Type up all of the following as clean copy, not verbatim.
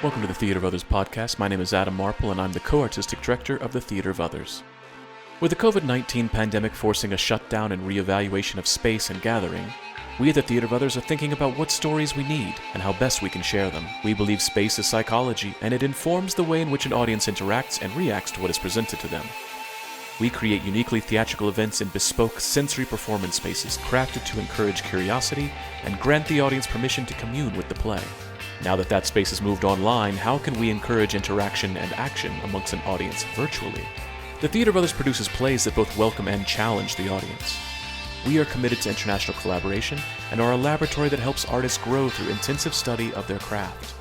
Welcome to the Theater of Others podcast. My name is Adam Marple, and I'm the co-artistic director of the Theater of Others. With the COVID-19 pandemic forcing a shutdown and reevaluation of space and gathering, we at the Theater of Others are thinking about what stories we need and how best we can share them. We believe space is psychology, and it informs the way in which an audience interacts and reacts to what is presented to them. We create uniquely theatrical events in bespoke sensory performance spaces crafted to encourage curiosity and grant the audience permission to commune with the play. Now that space has moved online, how can we encourage interaction and action amongst an audience virtually? The Theater of Others produces plays that both welcome and challenge the audience. We are committed to international collaboration and are a laboratory that helps artists grow through intensive study of their craft.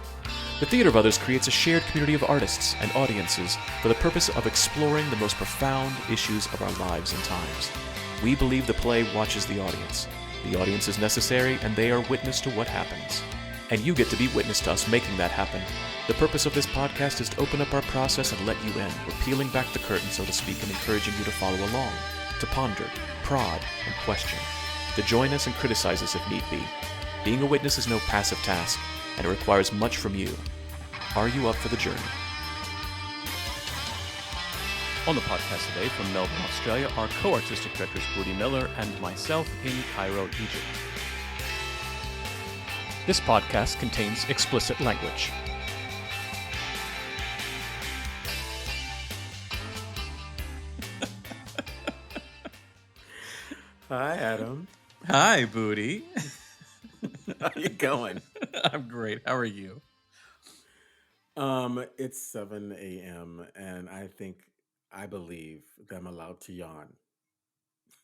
The Theater of Others creates a shared community of artists and audiences for the purpose of exploring the most profound issues of our lives and times. We believe the play watches the audience. The audience is necessary, and they are witness to what happens. And you get to be witness to us making that happen. The purpose of this podcast is to open up our process and let you in. We're peeling back the curtain, so to speak, and encouraging you to follow along, to ponder, prod, and question, to join us and criticize us if need be. Being a witness is no passive task, and it requires much from you. Are you up for the journey? On the podcast today from Melbourne, Australia, are co-artistic directors Budi Miller and myself in Cairo, Egypt. This podcast contains explicit language. Hi, Adam. Hi, Budi. How you going? I'm great. How are you? It's 7 a.m. and I believe that I'm allowed to yawn.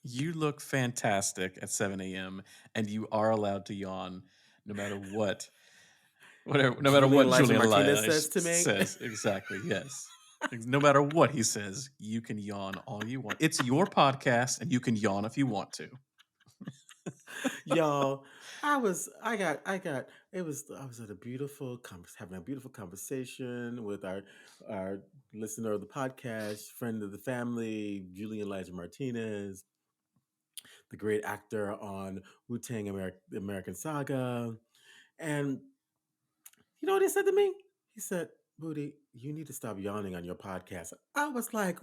You look fantastic at 7 a.m. and you are allowed to yawn no matter what. No matter what Elijah Julian Martinez Elias says to me. says. Exactly, yes. No matter what he says, you can yawn all you want. It's your podcast, and you can yawn if you want to. Y'all, I was at a beautiful having a beautiful conversation with our listener of the podcast, friend of the family, Julian Elijah Martinez, the great actor on Wu-Tang American Saga. And you know what he said to me? He said, Booty, you need to stop yawning on your podcast. I was like,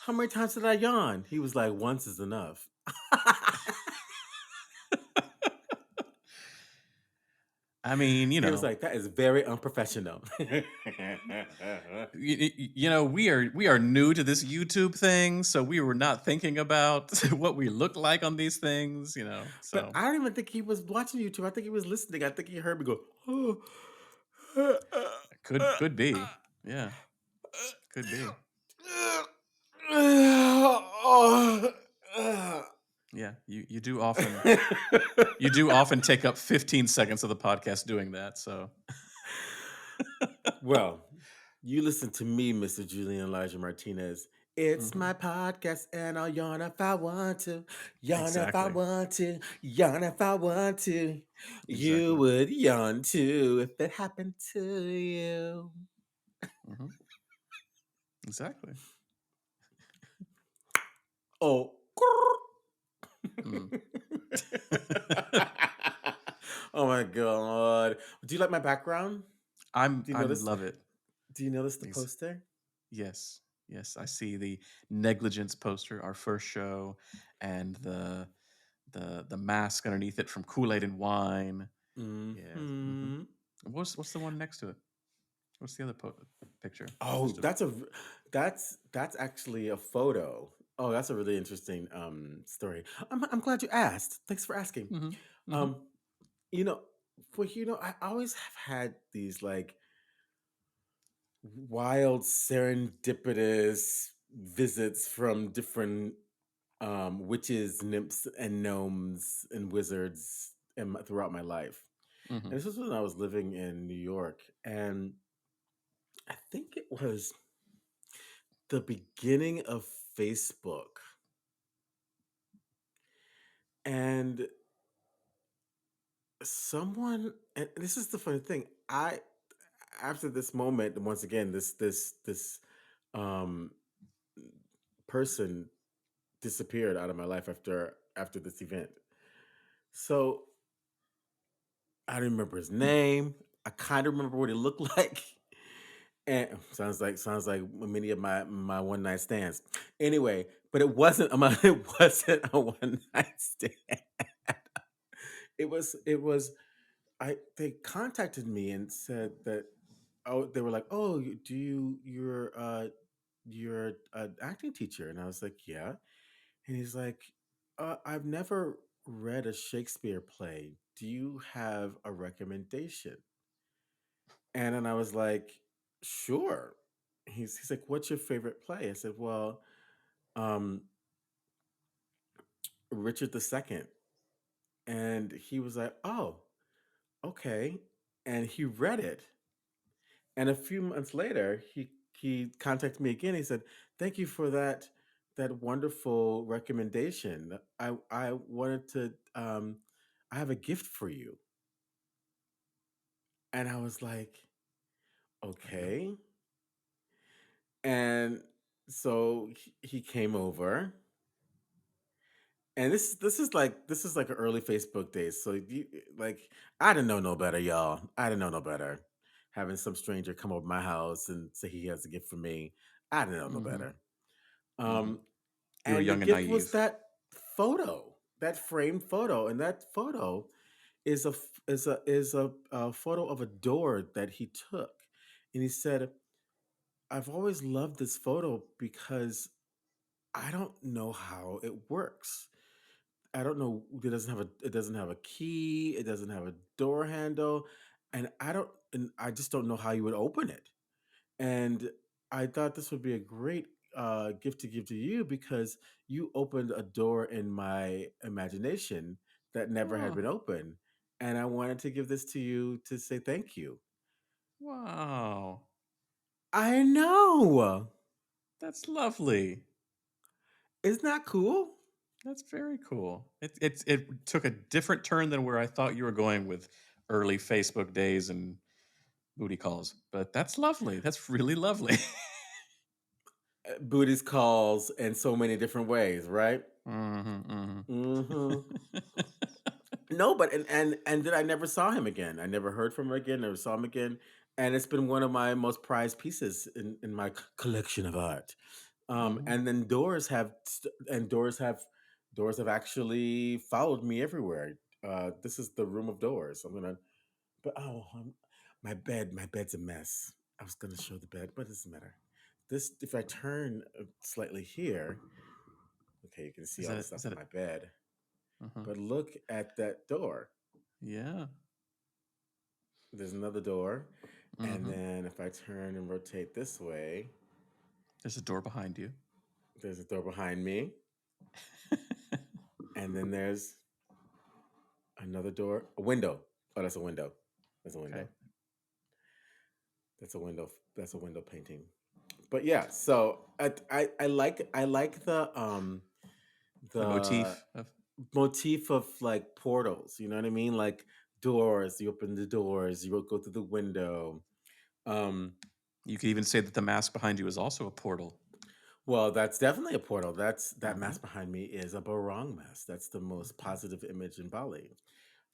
how many times did I yawn? He was like, once is enough. I mean, He was like, that is very unprofessional. we are new to this YouTube thing, so we were not thinking about what we look like on these things, So, but I don't even think he was watching YouTube. I think he was listening. I think he heard me go, oh. Could be, yeah, could be. Yeah, you do often take up 15 seconds of the podcast doing that. So, well, you listen to me, Mr. Julian Elijah Martinez. It's my podcast, and I'll yawn if I want to. Yawn if I want to. Yawn if I want to. You would yawn too if it happened to you. Exactly. Oh. Oh my God. Do you like my background? I love it. Do you notice the poster? Yes. I see the negligence poster, our first show, and the mask underneath it from Kool-Aid and Wine. Mm-hmm. Yeah. Mm-hmm. What's the one next to it? What's the other picture? Oh, that's actually a photo. Oh, that's a really interesting story. I'm glad you asked. Thanks for asking. Mm-hmm. Mm-hmm. I always have had these like wild serendipitous visits from different witches, nymphs, and gnomes and wizards throughout my life. Mm-hmm. And this was when I was living in New York, and I think it was the beginning of Facebook. And and this is the funny thing, after this moment, once again, this um person disappeared out of my life after this event. So I don't remember his name. I kind of remember what he looked like. And sounds like many of my one night stands. Anyway, but it wasn't it wasn't a one night stand. It was I they contacted me and said that, oh, they were like, "Oh, you're an acting teacher." And I was like, "Yeah." And he's like, "I've never read a Shakespeare play. Do you have a recommendation?" And then I was like, "Sure." He's like, "What's your favorite play?" I said, "Well, um, Richard II." And he was like, "Oh, okay." And he read it. And a few months later, he contacted me again. He said, "Thank you for that wonderful recommendation. I wanted to I have a gift for you." And I was like, There you go. "Okay." And so he came over, and this is like early Facebook days. So like I didn't know no better, y'all. I didn't know no better. Having some stranger come over my house and say he has a gift for me, I didn't know no Mm-hmm. better. Mm-hmm. Um, You were and the young and gift was naive. that photo, that framed photo, and that photo is a photo of a door that he took, and he said, "I've always loved this photo because I don't know how it works. I don't know. It doesn't have a key. It doesn't have a door handle, and I just don't know how you would open it." And I thought this would be a great gift to give to you because you opened a door in my imagination that never had Oh, been opened. And I wanted to give this to you to say thank you. wow. I know. That's lovely. Isn't that cool? That's very cool. It took a different turn than where I thought you were going with early Facebook days and booty calls, but that's lovely. That's really lovely. Buddhist calls in so many different ways, right? Mm-hmm, Hmm. mm-hmm. No, but and then I never saw him again. I never heard from him again. Never saw him again. And it's been one of my most prized pieces in my collection of art. Mm-hmm. And then doors have actually followed me everywhere. This is the room of doors. But my bed's a mess. I was gonna show the bed, but it doesn't matter. This, if I turn slightly here, okay, you can see Is all that the it? Is stuff that in it? my bed. Uh-huh. But look at that door. Yeah. There's another door. And Mm-hmm. then if I turn and rotate this way, There's a door behind you. there's a door behind me. And then there's another door, a window. Oh, that's a window. That's a Okay. window. That's a window. That's a window painting. But yeah, so I like The the motif of motif of like portals. You know what I mean? Like doors. You open the doors. You go through the window. Um, you could even say that the mask behind you is also a portal. Well, that's definitely a portal. That Mm-hmm. mask behind me is a barong mask. That's the most positive image in Bali.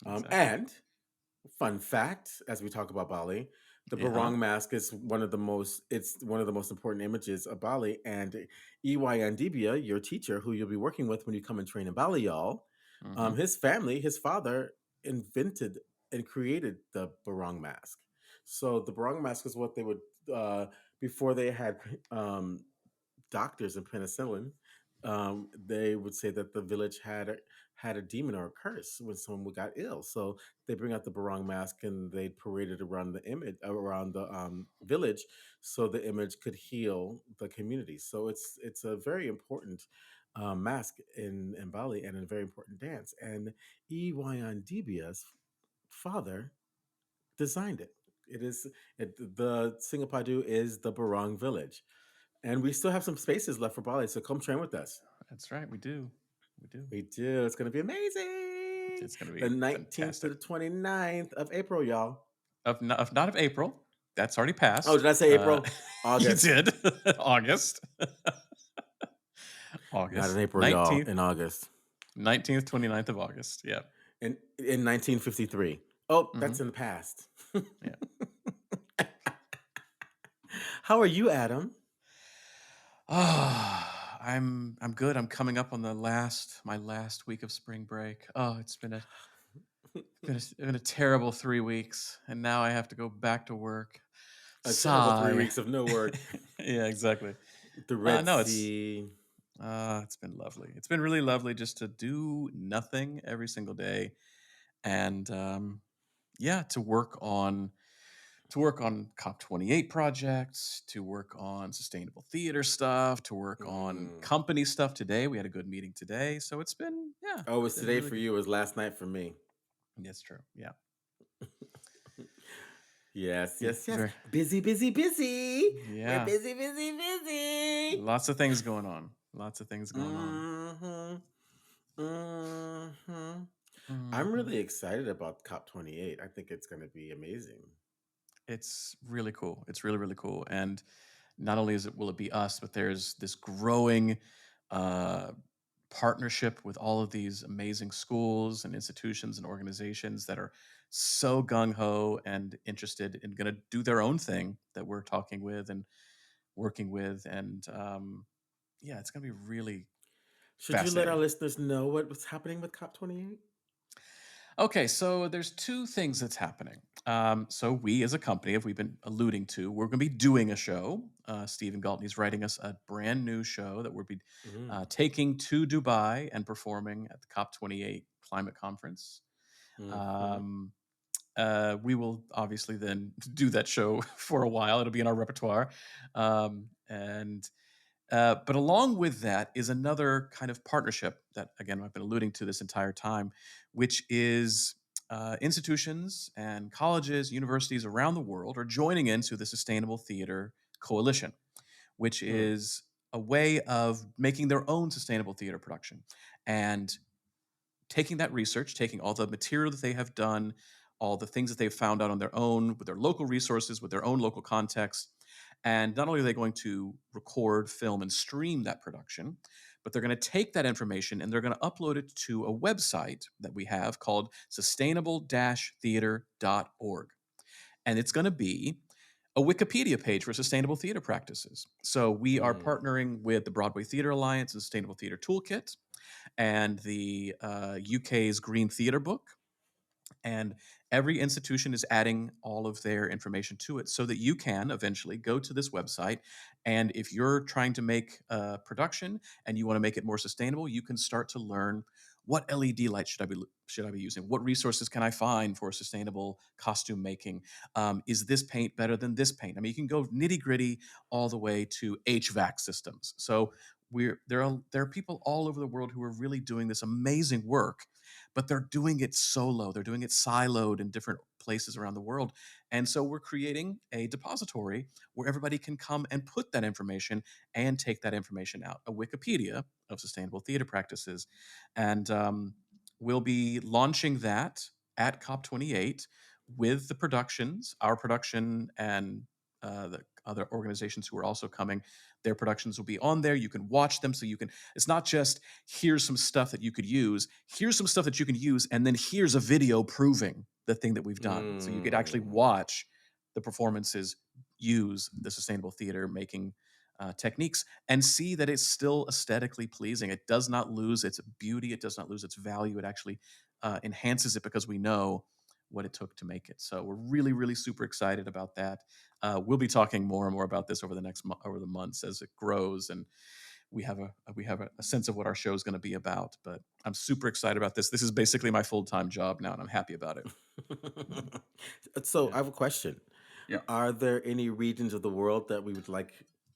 Exactly. And fun fact, as we talk about Bali, the Yeah. barong mask is one of the most important images of Bali. And Ey Andibia, your teacher, who you'll be working with when you come and train in Bali, y'all, Mm-hmm. his family, his father invented and created the barong mask. So the barong mask is what they would before they had doctors and penicillin, they would say that the village had a demon or a curse when someone got ill. So they bring out the barong mask and they parade it around the image around the village, so the image could heal the community. So it's a very important mask in Bali and a very important dance. And Iwayan Dibia's father designed it. The Singapadu is the barong village, and we still have some spaces left for Bali, so come train with us. That's right. We do. We do. We do. It's going to be amazing. It's going to The be 19th to fantastic. the 29th of April, y'all. Not of April. That's already Oh, passed. did I say April? You August. did. August. Not in August. April, y'all. 19th, In August. 19th, 29th of August. Yeah. In 1953. Oh, Hmm. that's in the past. Yeah. How are you, Adam? I'm good. I'm coming up on my last week of spring break. Oh, it's been a terrible 3 weeks, and now I have to go back to work. A terrible three Sigh. weeks of no work. Yeah, exactly. The Red No, it's Sea. it's been lovely. It's been really lovely just to do nothing every single day, and yeah, to work on COP28 projects, to work on sustainable theater stuff, to work on Mm. company stuff today. We had a good meeting today. So Oh, it it's was been today really for good. you. It was last night for me. That's true. Yeah. Yes, Yeah. yes, yes. Busy, busy, busy. We're Yeah. busy, busy, busy. Lots of things going on. Lots of things going on. Hmm. Hmm. I'm Hmm. really excited about COP28. I think it's going to be amazing. It's really cool. It's really, really cool. And not only will it be us, but there's this growing uh, partnership with all of these amazing schools and institutions and organizations that are so gung ho and interested in going to do their own thing that we're talking with and working with. And yeah, it's going to be really Should you let our fascinating. listeners know what's happening with COP28? Okay, so there's two things that's happening. So we, as a company, if we've been alluding to, we're going to be doing a show. Stephen Galtney's writing us a brand new show that we'll be Mm. taking to Dubai and performing at the COP28 climate conference. Mm-hmm. Um, we will obviously then do that show for a while. It'll be in our repertoire, and but along with that is another kind of partnership that, again, I've been alluding to this entire time, which is institutions and colleges, universities around the world are joining into the Sustainable Theater Coalition, which Mm. is a way of making their own sustainable theater production and taking that research, taking all the material that they have done, all the things that they've found out on their own, with their local resources, with their own local context. And not only are they going to record, film, and stream that production, but they're going to take that information and they're going to upload it to a website that we have called sustainable-theater.org. And it's going to be a Wikipedia page for sustainable theater practices. So we are Mm. partnering with the Broadway Theater Alliance and Sustainable Theater Toolkit and the UK's Green Theatre Book. And every institution is adding all of their information to it so that you can eventually go to this website. And if you're trying to make a production and you want to make it more sustainable, you can start to learn what LED light should I be using? What resources can I find for sustainable costume making? Is this paint better than this paint? I mean, you can go nitty gritty all the way to HVAC systems. So there are people all over the world who are really doing this amazing work, but they're doing it solo. They're doing it siloed in different places around the world. And so we're creating a depository where everybody can come and put that information and take that information out, a Wikipedia of sustainable theater practices. And we'll be launching that at COP28 with the productions, our production, and the other organizations who are also coming. Their productions will be on there. You can watch them. So it's not just here's some stuff that you could use, here's some stuff that you can use, and then here's a video proving the thing that we've done. So you could actually Mm. watch the performances use the sustainable theater making techniques and see that it's still aesthetically pleasing. It does not lose its beauty, it does not lose its value. It actually enhances it because we know what it took to make it. So we're really, really super excited about that. We'll be talking more and more about this over over the months as it grows, and we have a sense of what our show is going to be about. But I'm super excited about this. This is basically my full-time job now, and I'm happy about it. So Yeah. I have a question. Yeah. Are there any regions of the world that we would like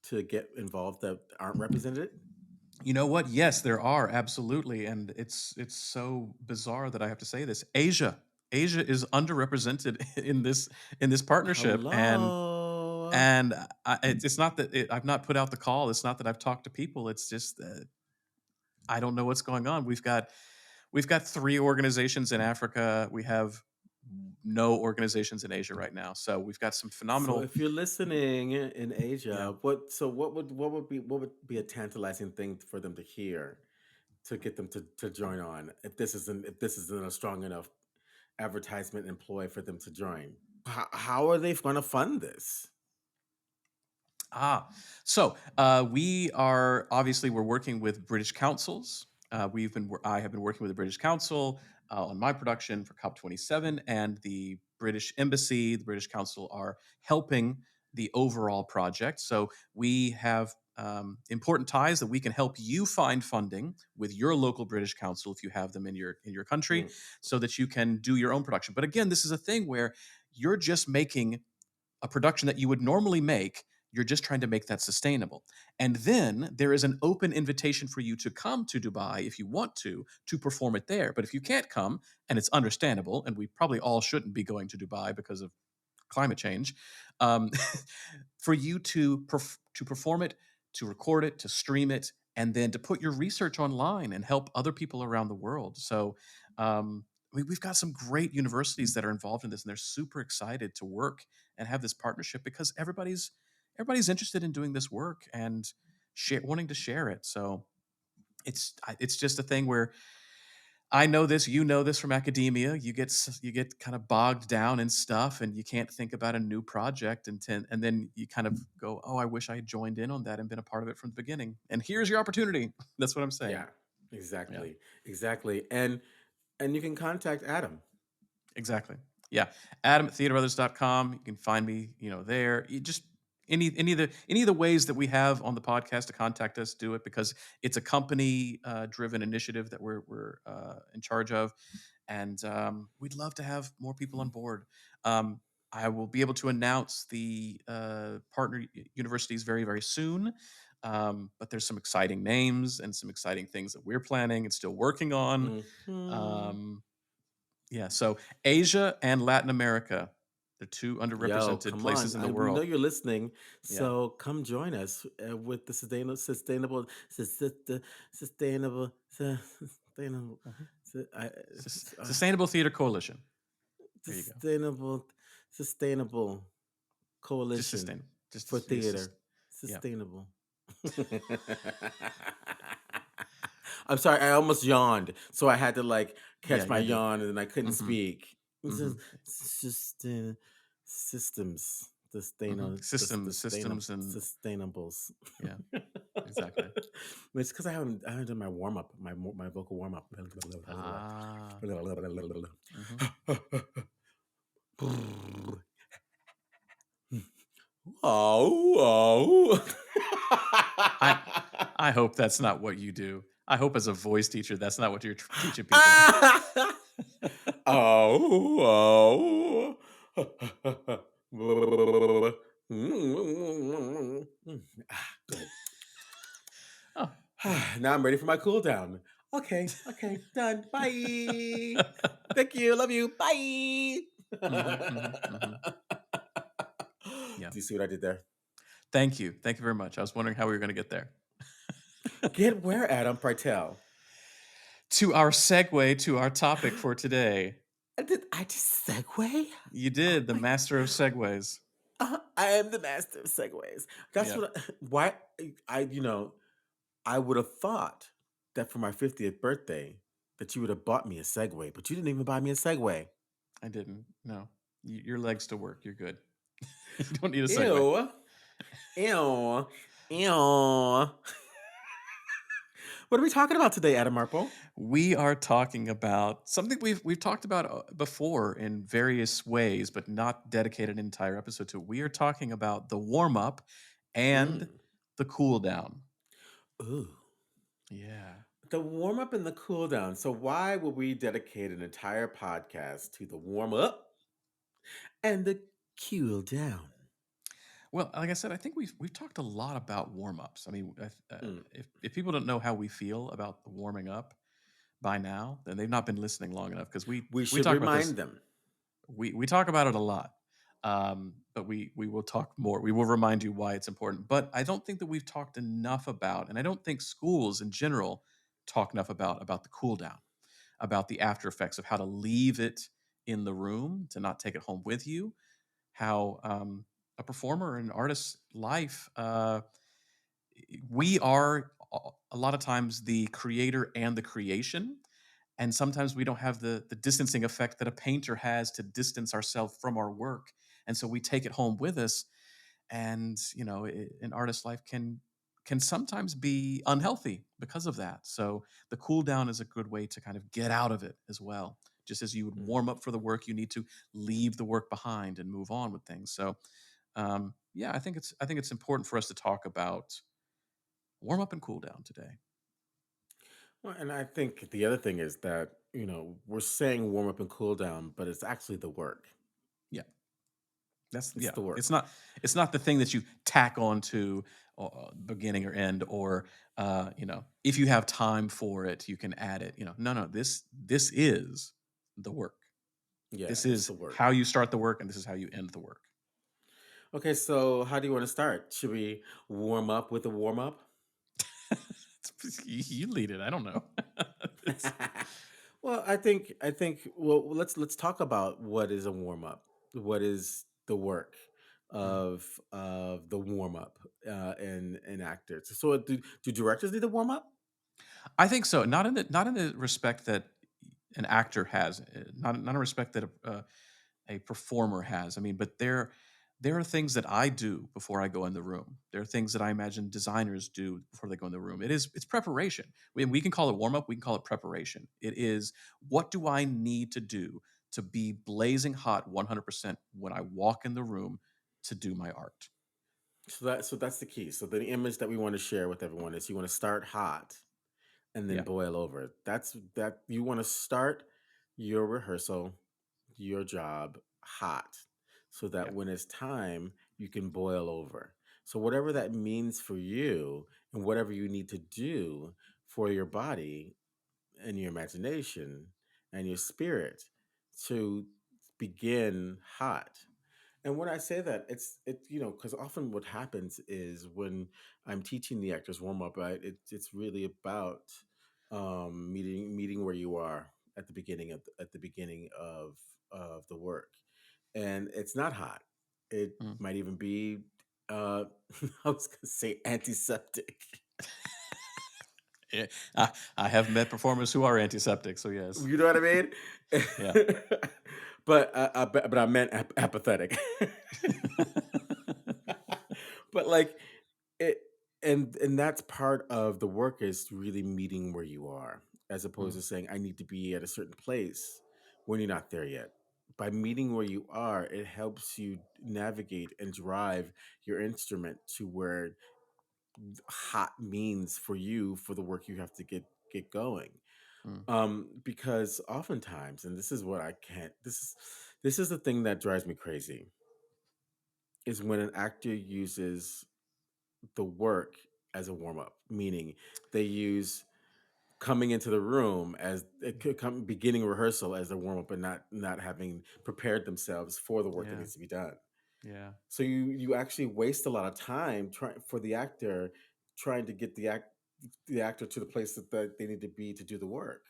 to get involved that aren't represented? You know what? Yes, there are, absolutely, and it's so bizarre that I have to say this. Asia is underrepresented in this partnership, and Hello. and it's not that I've not put out the call. It's not that I've talked to people. It's just that I don't know what's going on. We've got three organizations in Africa. We have no organizations in Asia right now. So we've got some So phenomenal. if you're listening in Yeah. Asia, what would be a tantalizing thing for them to hear to get them to join on if this isn't a strong enough advertisement employ for them to join? How are they going to fund this? Ah, so we are obviously we're working with British councils. I have been working with the British Council on my production for COP27, and the British Embassy, the British Council are helping the overall project. So we have important ties that we can help you find funding with your local British Council if you have them in your country, Mm, so that you can do your own production. But again, this is a thing where you're just making a production that you would normally make. You're just trying to make that sustainable. And then there is an open invitation for you to come to Dubai if you want to perform it there. But if you can't come, and it's understandable, and we probably all shouldn't be going to Dubai because of climate change, um, for you to perform it, to record it, to stream it, and then to put your research online and help other people around the world. So we've got some great universities that are involved in this, and they're super excited to work and have this partnership because everybody's interested in doing this work and wanting to share it. So it's just a thing where I know this, you know this from academia. You get kind of bogged down in stuff, and you can't think about a new project, and then you kind of go, "Oh, I wish I had joined in on that and been a part of it from the beginning." And here's your opportunity. That's what I'm saying. yeah, Yeah. exactly, exactly. And you can contact Adam. Exactly. Yeah. Adam at theaterothers.com. You can find me, there. You just any of the ways that we have on the podcast to contact us, do it, because it's a company driven initiative that we're in charge of, and we'd love to have more people on board. Um, I will be able to announce the partner universities very, very soon. But there's some exciting names and some exciting things that we're planning and still working on. Hmm. Um, yeah, so Asia and Latin America, the two Yo, underrepresented come on! places in the We know world. you're listening, Yeah. so come join us with the sustainable, Mhm. su- I- Sustainable Theater Coalition. There you go. sustainable, sustainable Just coalition sustainable. for Just yeah, theater. yeah. Sustainable. I'm sorry, I almost yawned, so I had to like Yeah, catch my you did. yawn, and then I couldn't Mhm. speak. It's just, Mhm. systems, Mhm. Systems and sustainables. yeah, exactly. It's because I haven't done my warm up, my vocal warm up. Ah. Mhm. Oh, I oh. I hope that's not what you do. I hope as a voice teacher, that's not what you're teaching people. Ah! Oh, oh. Good. Oh, yeah. Now I'm ready for my cool down. Okay, okay, done. Bye. Thank you. Love you. Bye. Mhm, mhm, mhm. Yeah. Do you see what I did there? Thank you. Thank you very much. I was wondering how we were gonna get there. Get where, Adam Partel? To our segue to our topic for today. Did I just segue? You Oh did, the my! master of segues. I am the master of segues. That's Yeah, what. Why I would have thought that for my 50th birthday that you would have bought me a Segway, but you didn't even buy me a Segway. I didn't. No. Your legs to work. You're good. You don't need a segue. Ew. Ew. Ew. What are we talking about today, Adam Marple? We are talking about something we've talked about before in various ways, but not dedicated an entire episode to. We are talking about the warm up and Mm. the cool down. Ooh. Yeah. The warm up and the cool down. So, why would we dedicate an entire podcast to the warm up and the cool down? Well, like I said, I think we've talked a lot about warm ups. I mean, Mm. if people don't know how we feel about the warming up by now, then they've not been listening long enough because We we should talk about this. remind them. We talk about it a lot, but we will talk more. We will remind you why it's important. But I don't think that we've talked enough about, and I don't think schools in general talk enough about the cool down, about the after effects of how to leave it in the room, to not take it home with you, how a performer and artist's life, we are a lot of times the creator and the creation, and sometimes we don't have the distancing effect that a painter has to distance ourselves from our work, and so we take it home with us. And an artist's life can sometimes be unhealthy because of that. So the cool down is a good way to kind of get out of it as well. Just as you would Mhm. warm up for the work, you need to leave the work behind and move on with things. So yeah, I think it's important for us to talk about warm up and cool down today. Well, and I think the other thing is that, we're saying warm up and cool down, but it's actually the work. Yeah, that's It's yeah. the work. It's not the thing that you tack on to beginning or end, or if you have time for it, you can add it. No, this is the work. Yeah, This it's is the work. how you start the work, and this is how you end the work. Okay, so how do you want to start? Should we warm up with a warm up? You lead it. I don't know. It's- Well, I think let's talk about what is a warm up. What is the work mm. of the warm up in actors? So do directors need a warm up? I think so. Not in the respect that an actor has, not a respect that a performer has. I mean, but there are things that I do before I go in the room. There are things that I imagine designers do before they go in the room. It's preparation. We can call it warm up. We can call it preparation. It is, what do I need to do to be blazing hot 100% when I walk in the room to do my art. So that's the key. So the image that we want to share with everyone is you want to start hot and then Yeah, boil over. That you want to start your rehearsal, your job hot so that yeah, when it's time, you can boil over. So whatever that means for you and whatever you need to do for your body and your imagination and your spirit to begin hot. And when I say that, because often what happens is when I'm teaching the actors warm up, right? It's really about meeting where you are at the beginning of the work, and it's not hot. It mm. might even be uh, I was gonna say antiseptic. Yeah. I have met performers who are antiseptic, so yes. You know what I mean? Yeah. But I meant apathetic. But like it, and that's part of the work is really meeting where you are, as opposed Mm, to saying I need to be at a certain place when you're not there yet. By meeting where you are, it helps you navigate and drive your instrument to where hot means for you for the work you have to get going. mm, Because oftentimes, and this is what I can't this is the thing that drives me crazy, is when an actor uses the work as a warm-up, meaning they use coming into the room as beginning rehearsal as a warm-up and not having prepared themselves for the work that yeah, needs to be done. yeah, So you actually waste a lot of time trying for the actor trying to get the actor to the place that they need to be to do the work.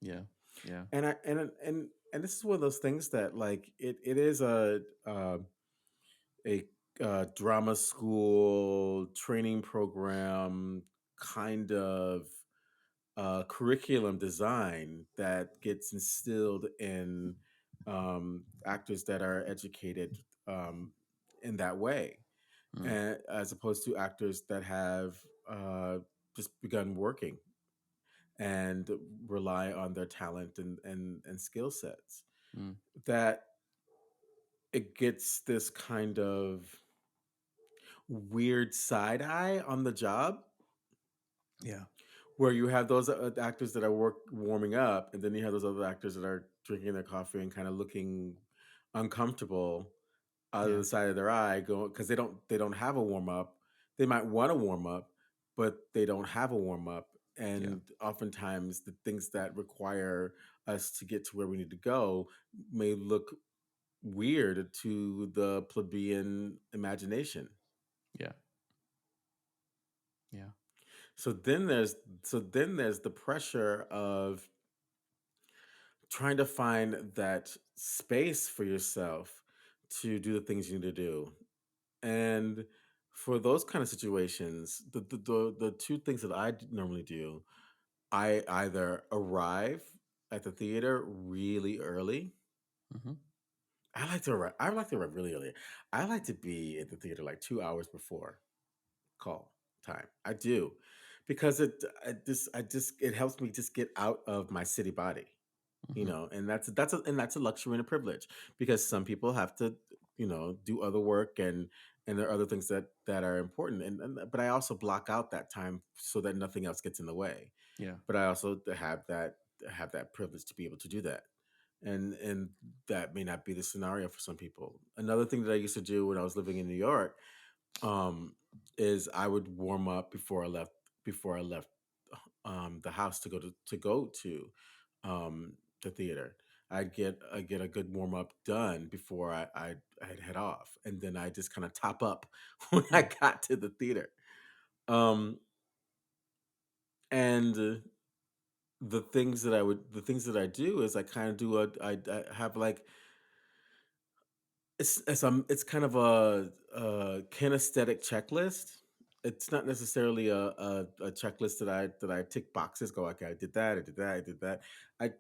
yeah, yeah, And this is one of those things that like it is a drama school training program kind of curriculum design that gets instilled in actors that are educated um, in that way, mm, and as opposed to actors that have uh, just begun working and rely on their talent and skill sets. mm, That it gets this kind of weird side eye on the job yeah, where you have those actors that are warming up, and then you have those other actors that are drinking their coffee and kind of looking uncomfortable out of yeah, the side of their eye, going because they don't have a warm up. They might want to warm up, but they don't have a warm up, yeah, and oftentimes the things that require us to get to where we need to go may look weird to the plebeian imagination. yeah, yeah, So then there's so then there's the pressure of trying to find that space for yourself to do the things you need to do. And for those kind of situations, the two things that normally do, I either arrive at the theater really early. Mm-hmm. I like to arrive really early. I like to be at the theater like 2 hours before call time. I do, because I just it helps me just get out of my city body, Mm-hmm. and that's a luxury and a privilege, because some people have to, do other work, and there are other things that are important, but I also block out that time so that nothing else gets in the way. Yeah. But I also have that privilege to be able to do that. And that may not be the scenario for some people. Another thing that I used to do when I was living in New York, um, is I would warm up before I left the house to go to um, the theater. I'd get a good warm up done before I'd head off, and then I just kind of top up when I Yeah. got to the theater. Um, and the things that I do is I kind of do I have like it's kind of a kinesthetic checklist. It's not necessarily a checklist that I tick boxes. Go, okay, I did that, I did that, I did that.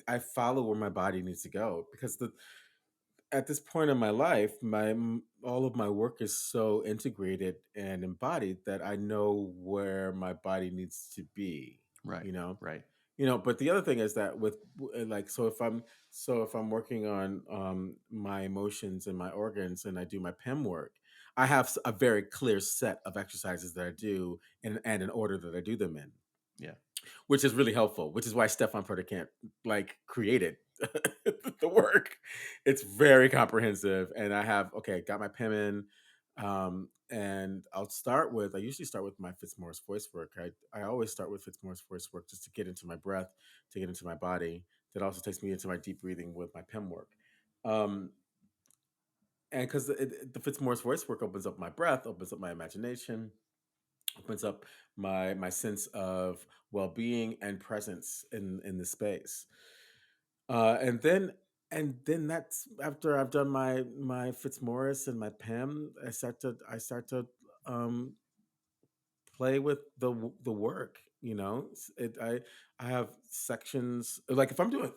I follow where my body needs to go, because the at this point in my life, all of my work is so integrated and embodied that I know where my body needs to be. Right. You know, Right. but the other thing is that like, so if I'm working on my emotions and my organs, and I do my PEM work, I have a very clear set of exercises that I do, and an order that I do them in, Yeah. which is really helpful. Which is why Stefan Camp like created the work. It's very comprehensive, and I have got my PEM in. And I usually start with my Fitzmaurice voice work. I always start with Fitzmaurice voice work, just to get into my breath, to get into my body. That also takes me into my deep breathing with my PEM work. Um, and because the Fitzmaurice voice work opens up my breath, opens up my imagination, opens up my sense of well-being and presence in the space. And then that's after I've done my Fitzmaurice and my PEM. I start to um, play with the work. I have sections, like if I'm doing.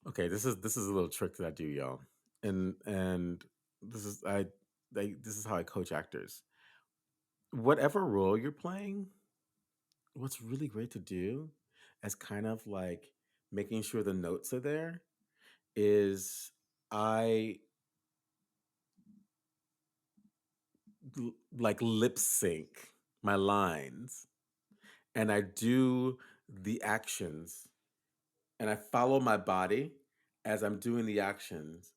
Okay, this is a little trick that I do, y'all, and this is this is how I coach actors. Whatever role you're playing, what's really great to do, as kind of like making sure the notes are there, is I like lip sync my lines, and I do the actions, and I follow my body as I'm doing the actions,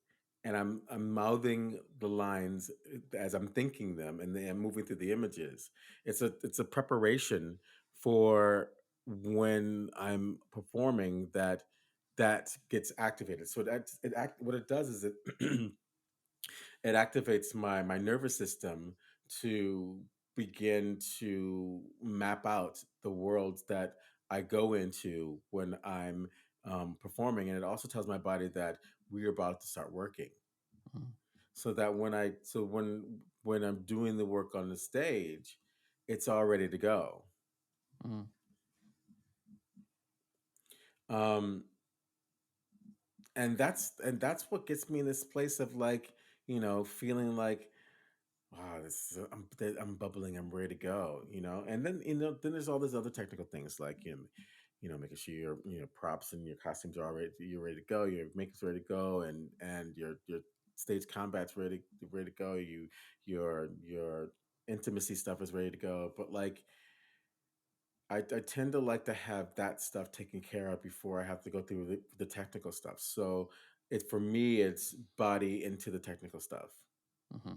and I'm mouthing the lines as I'm thinking them, and then I'm moving through the images. It's a preparation for when I'm performing, that gets activated. So what it does is it activates my nervous system to begin to map out the worlds that I go into when I'm performing, and it also tells my body that we're about to start working. Mm-hmm. So that when I'm doing the work on the stage, it's all ready to go. Mm-hmm. Um, and that's what gets me in this place of like, feeling like, wow, I'm bubbling. I'm ready to go. And then then there's all these other technical things, like making sure your props and your costumes are already, you're ready to go. Your makeup's ready to go, and your stage combat's ready to go. Your intimacy stuff is ready to go. But like, I tend to like to have that stuff taken care of before I have to go through the technical stuff. So for me, it's body into the technical stuff, Mm-hmm.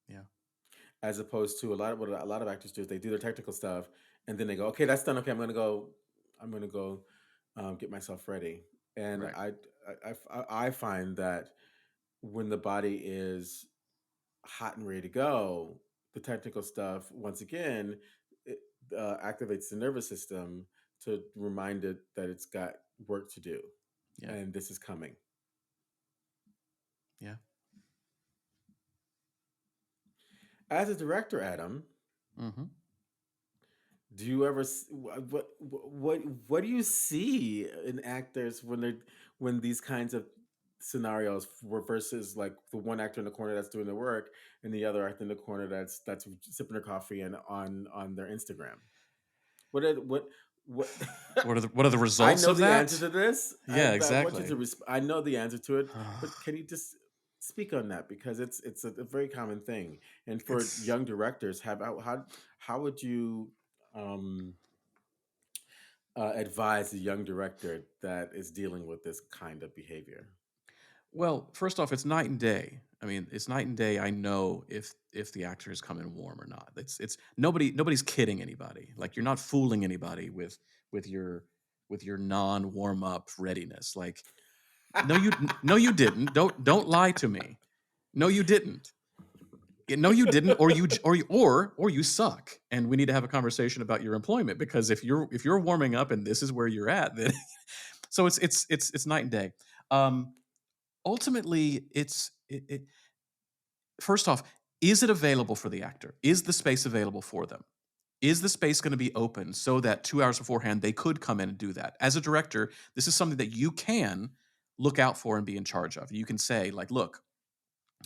Yeah. as opposed to what a lot of actors do is they do their technical stuff, and then they go, okay, that's done. Okay, I'm gonna go get myself ready. And Right. I find that when the body is hot and ready to go, the technical stuff, once again, it, activates the nervous system to remind it that it's got work to do, Yeah. and this is coming. Yeah. As a director, Adam, Mm-hmm. Do you ever what do you see in actors when they're when these kinds of scenarios were versus like the one actor in the corner that's doing the work and the other actor in the corner that's sipping their coffee and on their Instagram? What What are the I results know of the answer that? to this. Yeah, I want you exactly. to I know the answer to it, but can you just speak on that because it's a very common thing. And for It's young directors, have how would you um, advise a young director that is dealing with this kind of behavior? Well, first off, it's night and day. I mean, it's night and day. I know if the actor has come in warm or not. It's nobody's kidding anybody. Like you're not fooling anybody with your with your non warm up readiness. Like no you didn't. Don't lie to me. No you didn't. No you didn't, or or you suck, and we need to have a conversation about your employment because if you're warming up and this is where you're at, then so it's night and day. Um, Ultimately, first off, is it available for the actor? Is the space available for them? Is the space going to be open so that 2 hours beforehand they could come in and do that? As a director, this is something that you can look out for and be in charge of. You can say, like, look,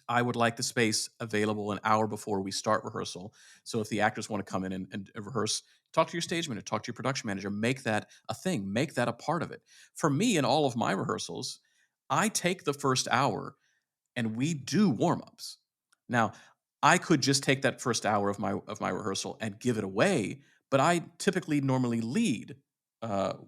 I would like the space available an hour before we start rehearsal. So if the actors want to come in and rehearse, talk to your stage manager, talk to your production manager, make that a thing, make that a part of it. For me, in all of my rehearsals, I take the first hour and we do warm-ups. Now, I could just take that first hour of my rehearsal and give it away, but I typically normally lead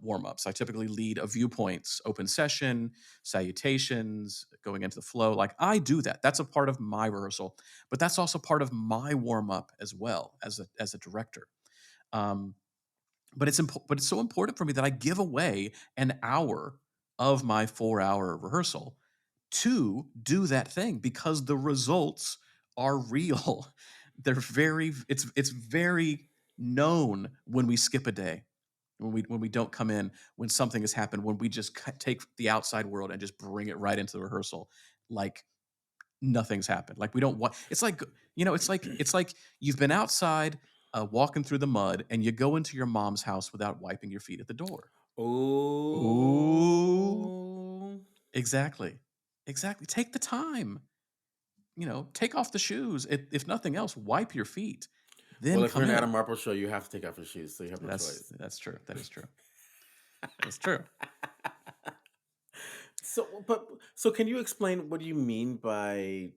warm-ups. I typically lead a viewpoints, open session, salutations, going into the flow. Like I do that. That's a part of my rehearsal, but that's also part of my warm-up as well as a director. Um, but it's so important for me that I give away an hour of my 4 hour rehearsal to do that thing because the results are real. They're very it's very known when we skip a day, when we don't come in, when something has happened, when we just take the outside world and just bring it right into the rehearsal like nothing's happened. Like we don't want it's like it's like you've been outside walking through the mud and you go into your mom's house without wiping your feet at the door. Ooh, Oh, exactly. Exactly. Take the time. Take off the shoes. If nothing else, wipe your feet, then well, if you're come an in. Adam Marple show, you have to take off your shoes, so you have no choice. That's true. That is true. That's true. So can you explain what do you mean by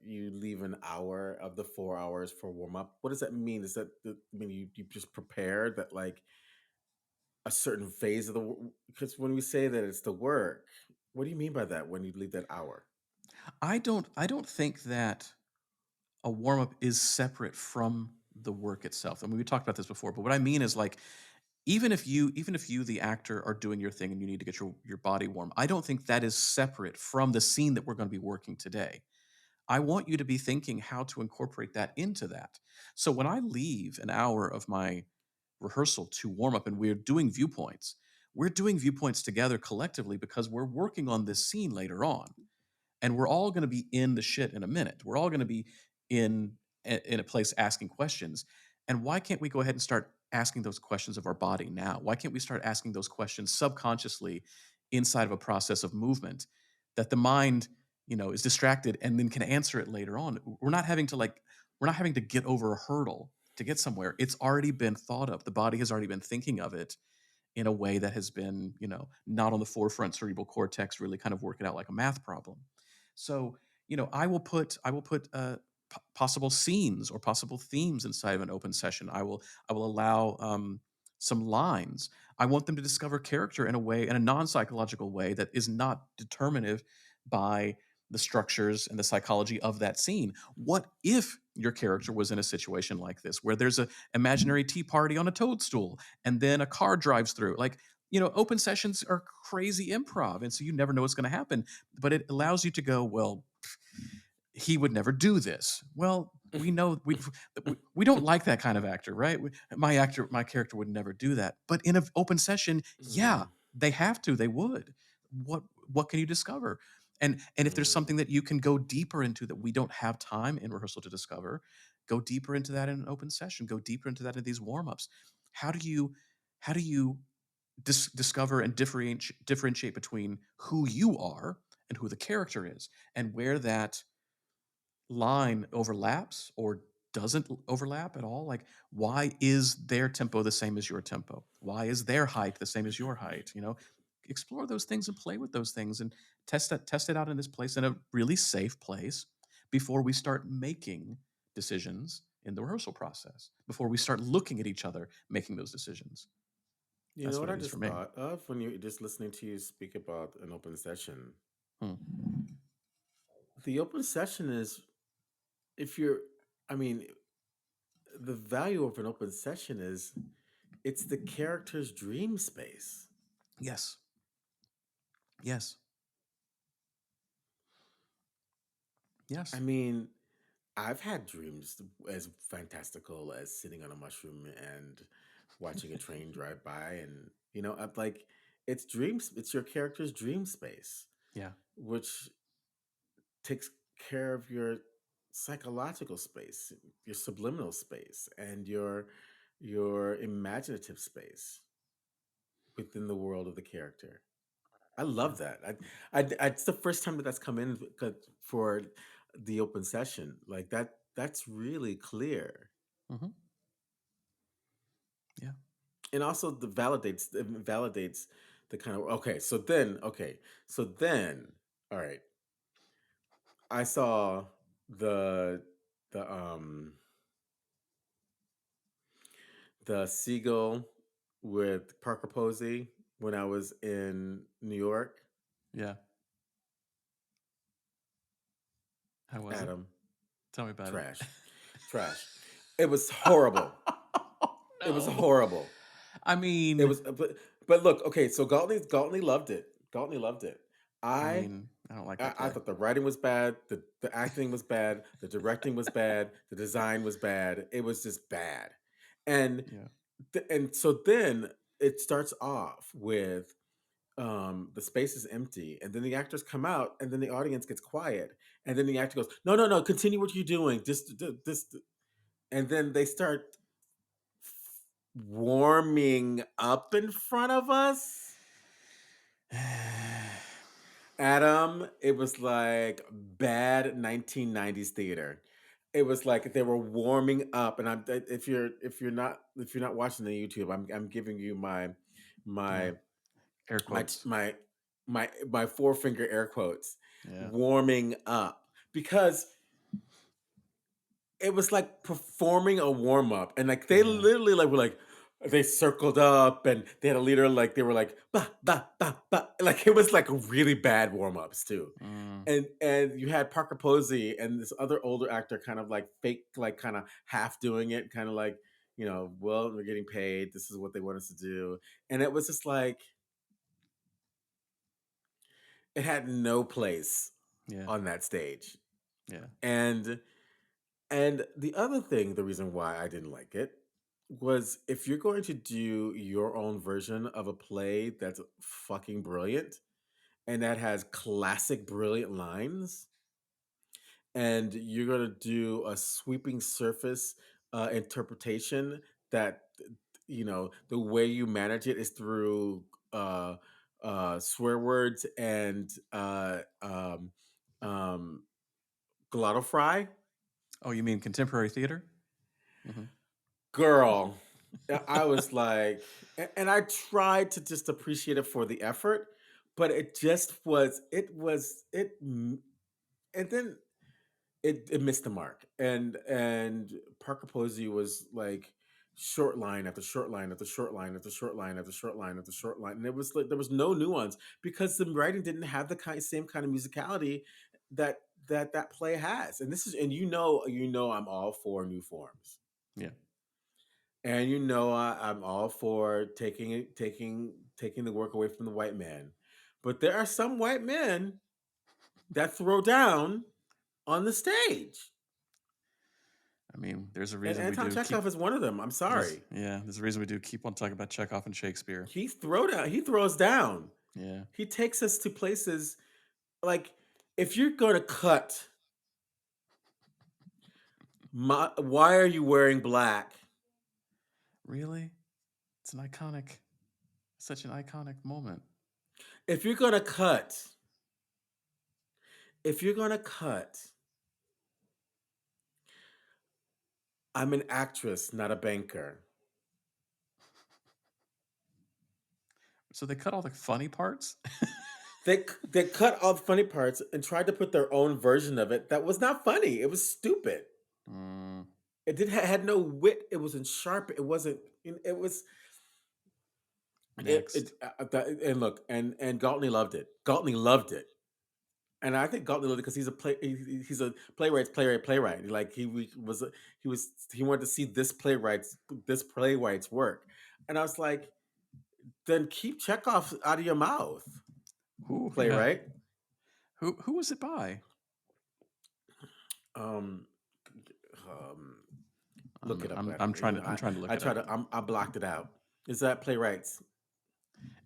you leave an hour of the 4 hours for warm up? What does that mean? Is that I mean you just prepare that like a certain phase of the because when we say that it's the work, what do you mean by that when you leave that hour? I don't think that a warm up is separate from the work itself. I mean, we talked about this before, but what I mean is like even if you the actor are doing your thing and you need to get your body warm, I don't think that is separate from the scene that we're going to be working today. I want you to be thinking how to incorporate that into that. So when I leave an hour of my rehearsal to warm up and we're doing viewpoints together collectively because we're working on this scene later on, and we're all going to be in the shit in a minute. We're all going to be in in a place asking questions. And why can't we go ahead and start asking those questions of our body now? Why can't we start asking those questions subconsciously inside of a process of movement that the mind, is distracted and then can answer it later on? We're not having to get over a hurdle to get somewhere. It's already been thought of. The body has already been thinking of it in a way that has been, not on the forefront cerebral cortex, really kind of work it out like a math problem. So, I will put possible scenes or possible themes inside of an open session. I will allow some lines. I want them to discover character in a non-psychological way that is not determinative by the structures and the psychology of that scene. What if your character was in a situation like this where there's a imaginary tea party on a toadstool and then a car drives through? Like, open sessions are crazy improv, and so you never know what's going to happen, but it allows you to go, well, he would never do this. Well, we know we don't like that kind of actor, right? My character would never do that. But in an open session, yeah, Mm, they have to. They would. What can you discover? And if there's mm, something that you can go deeper into that we don't have time in rehearsal to discover, Go deeper into that in an open session. Go deeper into that in these warm-ups. How do you discover and differentiate between who you are and who the character is, and where that line overlaps or doesn't overlap at all? Like, why is their tempo the same as your tempo? Why is their height the same as your height? Explore those things and play with those things and test it out in this place, in a really safe place, before we start making decisions in the rehearsal process, before we start looking at each other making those decisions. You know That's what what it I means for just me. thought of when you just listening to you speak about an open session? Hmm. The open session is, if you're, I mean, the value of an open session is it's the character's dream space. Yes. Yes. I Yes. mean, I've had dreams as fantastical as sitting on a mushroom and watching a train drive by, and I'm like, it's dreams. It's your character's dream space, Yeah. which takes care of your psychological space, your subliminal space, and your imaginative space within the world of the character. I Yeah. love that. It's the first time that that's come in for the open session. Like that. That's really clear, Hmm. Yeah. and also it validates the kind of okay. So then, all right. I saw the the um the seagull with Parker Posey when I was in New York. Yeah. How was it? Adam, Tell me about it. trash, trash. It was horrible. It was No. horrible. I It mean, was, but look, okay. So Galtney loved it. Galtney loved it. I I mean, I don't like I, that I play. thought the writing was bad, the acting was bad, the directing was bad, the design was bad. It was just bad, and Yeah. and so then it starts off with the space is empty, and then the actors come out, and then the audience gets quiet, and then the actor goes, no, no, no, continue what you're doing, just this, and then they start warming up in front of us. Adam, it was like bad 1990s theater. It was like they were warming up, and if you're not watching the YouTube, I'm giving you Yeah. my Air my quotes. my four-finger air quotes, Yeah. warming up, because it was like performing a warm-up, and like they Yeah. literally like were like they circled up, and they had a leader, like they were like ba ba ba ba, like it was like really bad warm-ups too. Mm, And you had Parker Posey and this other older actor kind of like fake, like kind of half doing it, kind of like, well, we're getting paid, this is what they want us to do. And it was just like it had no place yeah. on that stage. Yeah. And the other thing, the reason why I didn't like it was, if you're going to do your own version of a play that's fucking brilliant and that has classic brilliant lines, and you're going to do a sweeping surface interpretation that, the way you manage it is through uh swear words and um Glotto Fry. Oh, you mean contemporary theater? Hmm. Girl, I was like, and I tried to just appreciate it for the effort, but and then it missed the mark. And Parker Posey was like short line after short line after short line after short line after short line after short line, and it was like there was no nuance because the writing didn't have the same kind of musicality that that play has. And this is, and I'm all for new forms. Yeah. And I'm all for taking the work away from the white man. But there are some white men that throw down on the stage. I mean, there's a And reason we Anton do keep. Chekhov is one of them. I'm sorry. There's a reason we do keep on talking about Chekhov and Shakespeare. He throws down. Yeah. He takes us to places like, if you're going to cut Why are you wearing black? Really? It's an such an iconic moment. If you're gonna cut, if you're gonna cut, I'm an actress, not a banker. So they cut all the funny parts? They cut all the funny parts and tried to put their own version of it. That was not funny. It was stupid. Mm, It did had no wit. It wasn't sharp. It wasn't. It was. next. And look, and Galtney loved it. Galtney loved it, and I think Galtney loved it because he's a playwright. Like he wanted to see this playwright's work, and I was like, then keep Chekhov out of your mouth, Ooh, yeah. playwright. Who was it by? Um, um, I'm look it up, I'm Adam. I'm trying to I'm trying to look I it try up. to. I blocked it out. Is that playwrights?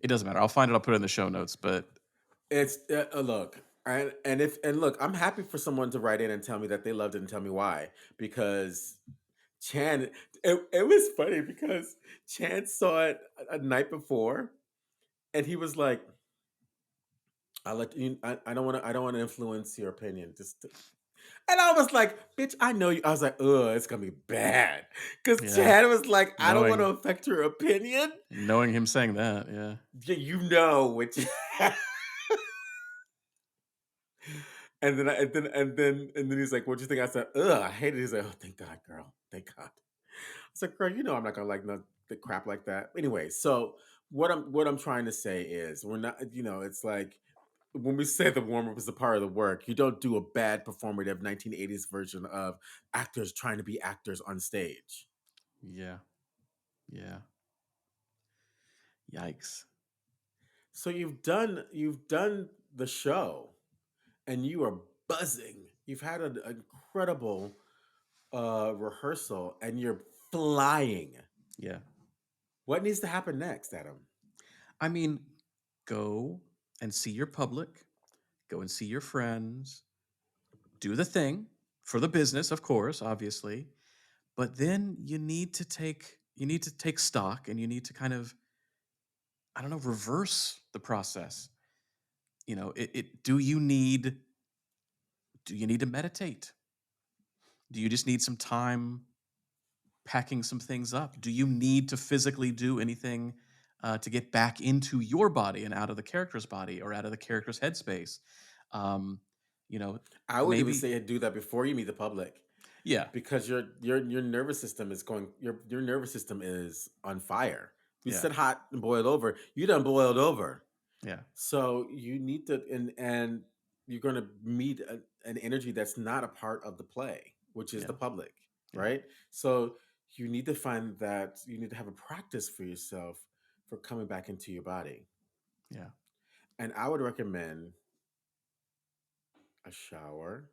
It doesn't matter. I'll find it. I'll put it in the show notes. But It's look, and look, I'm happy for someone to write in and tell me that they loved it and tell me why. Because Chan, it was funny because Chan saw it a night before, and he was like, "I let you. I don't want to. I don't want to influence your opinion. And I was like, "Bitch, I know you." I was like, "Ugh, it's gonna be bad." Because yeah, Chan was like, "I don't want to knowing affect your opinion." knowing him saying that, yeah, Yeah, you know, which and then he's like, "What do you think?" I said, "Ugh, I hate it." He's like, "Oh, thank God, girl, thank God." I said, "Girl, you know I'm not gonna like no the crap like that." Anyway, so what I'm trying to say is we're not, it's like when we say the warm up is a part of the work, you don't do a bad performative 1980s version of actors trying to be actors on stage. yeah, yeah. Yikes. So you've done the show and you are buzzing. You've had an incredible rehearsal and you're flying. Yeah. What needs to happen next, Adam? I mean, go and see your public. Go and see your friends. Do the thing for the business, of course, obviously. But then you need to take stock and you need to kind of, I don't know, reverse the process. Do you need to meditate? Do you just need some time packing some things up? Do you need to physically do anything to get back into your body and out of the character's body or out of the character's headspace? Um, you know, I would even maybe, say do that before you meet the public yeah, because your nervous system is going your nervous system is on fire. You yeah, said hot and boiled over. You done boiled over. yeah, So you need to and you're going to meet an energy that's not a part of the play, which is yeah, the public, yeah, right? So you need to find that you need to have a practice for yourself for coming back into your body. yeah. And I would recommend a shower.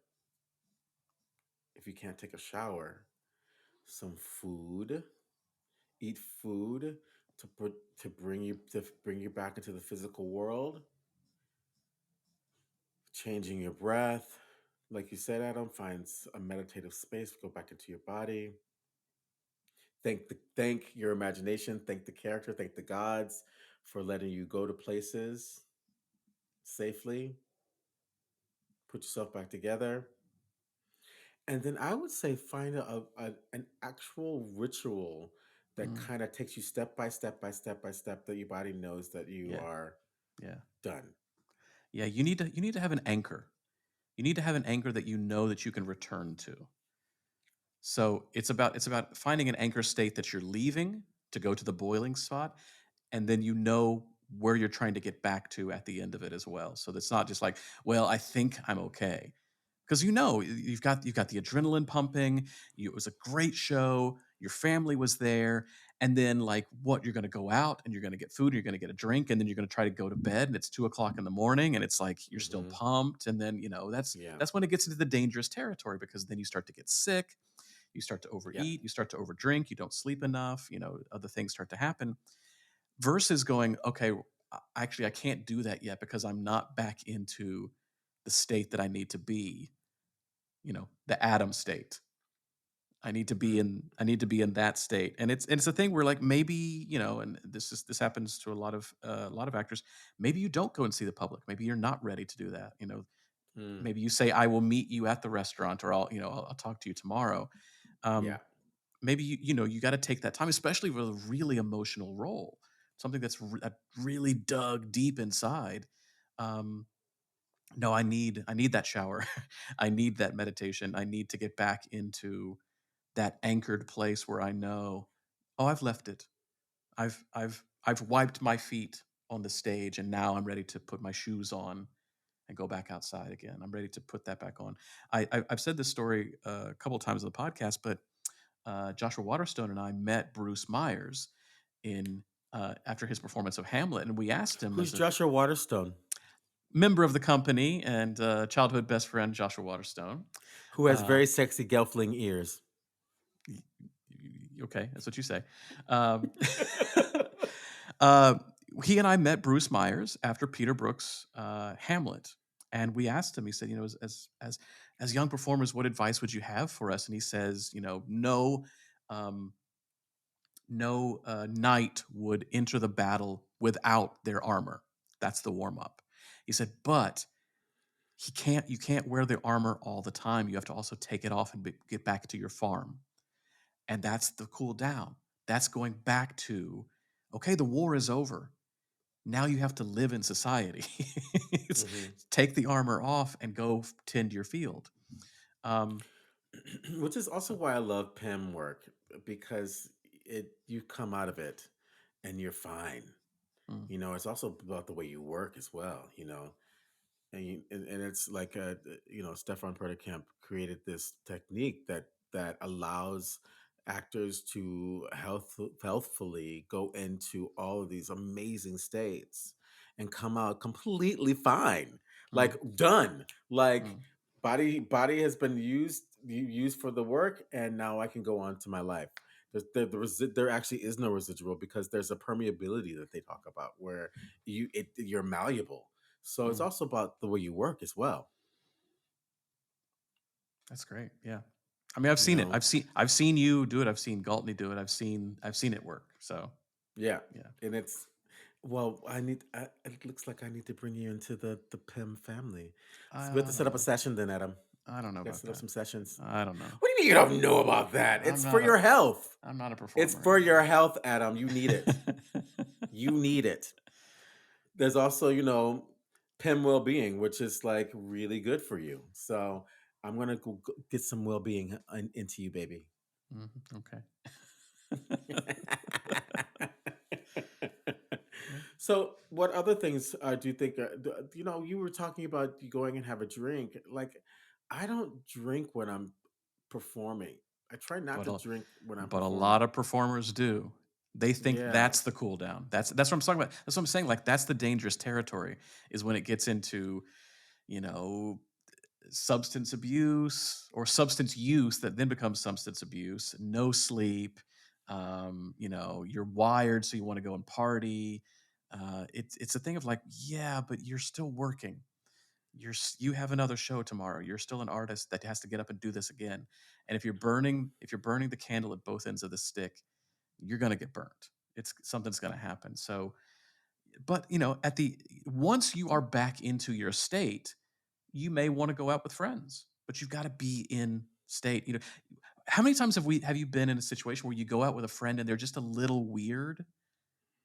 If you can't take a shower, some food, eat food to bring you back into the physical world, changing your breath. Like you said, Adam, find a meditative space, go back into your body. Thank your imagination, thank the character, thank the gods for letting you go to places safely. Put yourself back together. And then I would say find an actual ritual that Mm, kind of takes you step by step by step by step that your body knows that you yeah, are yeah, done. yeah. You need to have an anchor. You need to have an anchor that you know that you can return to. So it's about finding an anchor state that you're leaving to go to the boiling spot, and then you know where you're trying to get back to at the end of it as well. So that's not just like, well, I think I'm okay, because you've got the adrenaline pumping. It was a great show. Your family was there, and then like what you're going to go out and you're going to get food, and you're going to get a drink, and then you're going to try to go to bed, and it's 2 o'clock in the morning, and it's like you're still Hmm. pumped, and then that's Yeah. that's when it gets into the dangerous territory because then you start to get sick, you start to Yeah. overeat, you start to overdrink, you don't sleep enough, other things start to happen versus going, okay, actually, I can't do that yet because I'm not back into the state that I need to be, the Adam state. I need to be in that state. And it's a thing where like maybe, and this happens to a lot of actors. Maybe you don't go and see the public. Maybe you're not ready to do that. Mm, Maybe you say, I will meet you at the restaurant, or I'll talk to you tomorrow. yeah. Um, maybe you got to take that time, especially with a really emotional role, something that really dug deep inside. Um, no, I need that shower. I need that meditation. I need to get back into that anchored place where I know, oh, I've left it. I've wiped my feet on the stage, and now I'm ready to put my shoes on and go back outside again. I'm ready to put that back on. I've said this story a couple of times on the podcast, but Joshua Waterstone and I met Bruce Myers in after his performance of Hamlet, and we asked him, Who's as a Joshua Waterstone? member of the company and childhood best friend, Joshua Waterstone. Who has Uh, very sexy gelfling ears? okay, that's what you say. Um, uh, he and I met Bruce Myers after Peter Brook's Hamlet, and we asked him. He said, as young performers, what advice would you have for us? And he says, um, no knight would enter the battle without their armor. That's the warm up. He said, but you can't wear the armor all the time. You have to also take it off and get back to your farm. And that's the cool down. That's going back to, okay, the war is over. Now you have to live in society. It's, Hmm. take the armor off and go tend your field. Um, Which is also so, why I love PIM work, because you come out of it and you're fine. mm, It's also about the way you work as well. And it's like Stefan Perdekamp created this technique that allows actors to healthfully go into all of these amazing states and come out completely fine, mm, like done, like mm, body has been used for the work, and now I can go on to my life. There actually is no residual, because there's a permeability that they talk about where you're malleable, so it's mm. also about the way you work as well. That's great. Yeah. I mean, I've You seen it. know, I've seen you do it. I've seen Galtney do it. I've seen it work. So yeah. yeah. And it looks like I need to bring you into the PIM family. So we have I to set don't up a know. session then, Adam. I don't know We got to about set up that. some sessions. I don't know. What do you mean you don't know about that? I'm It's for not a your health. I'm not a It's performer for your anymore. health, Adam. You need it. You need it. There's also, PIM well-being, which is like really good for you. So I'm gonna go get some well-being into you, baby. Okay. So, what other things do you think? You were talking about you going and have a drink. Like, I don't drink when I'm performing. I try not But to a, drink when I'm but a performing. lot of performers do. They think Yeah. that's the cool down. That's what I'm talking about. That's what I'm saying. Like that's the dangerous territory is when it gets into, you know, substance abuse or substance use that then becomes substance abuse, no sleep, you're wired so you want to go and party. It's a thing of like, yeah, but you're still working. You have another show tomorrow. You're still an artist that has to get up and do this again. And if you're burning the candle at both ends of the stick, you're gonna get burnt. It's something's gonna happen. So, but at the once you are back into your state, you may want to go out with friends, but you've got to be in state. How many times have you been in a situation where you go out with a friend and they're just a little weird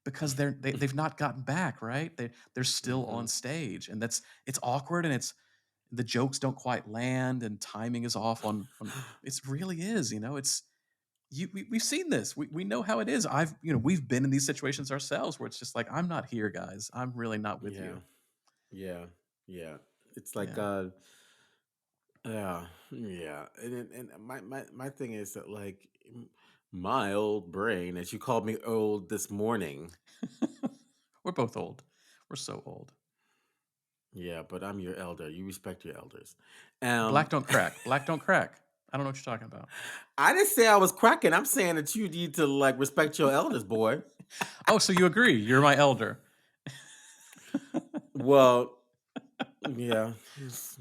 because they've not gotten back, right? They're still Hmm. on stage, and it's awkward, and it's the jokes don't quite land, and timing is off on it really is, it's we've seen this. We know how it is. We've been in these situations ourselves where it's just like, I'm not here, guys. I'm really not with Yeah. you. Yeah. Yeah. It's like, Yeah. yeah, yeah. And my thing is that, like, my old brain, as you called me old this morning. We're both old. We're so old. Yeah, but I'm your elder. You respect your elders. Black Um, don't crack. Black don't crack. I don't know what you're talking about. I didn't say I was cracking. I'm saying that you need to, like, respect your elders, boy. Oh, so you agree? You're my elder. Well, Yeah.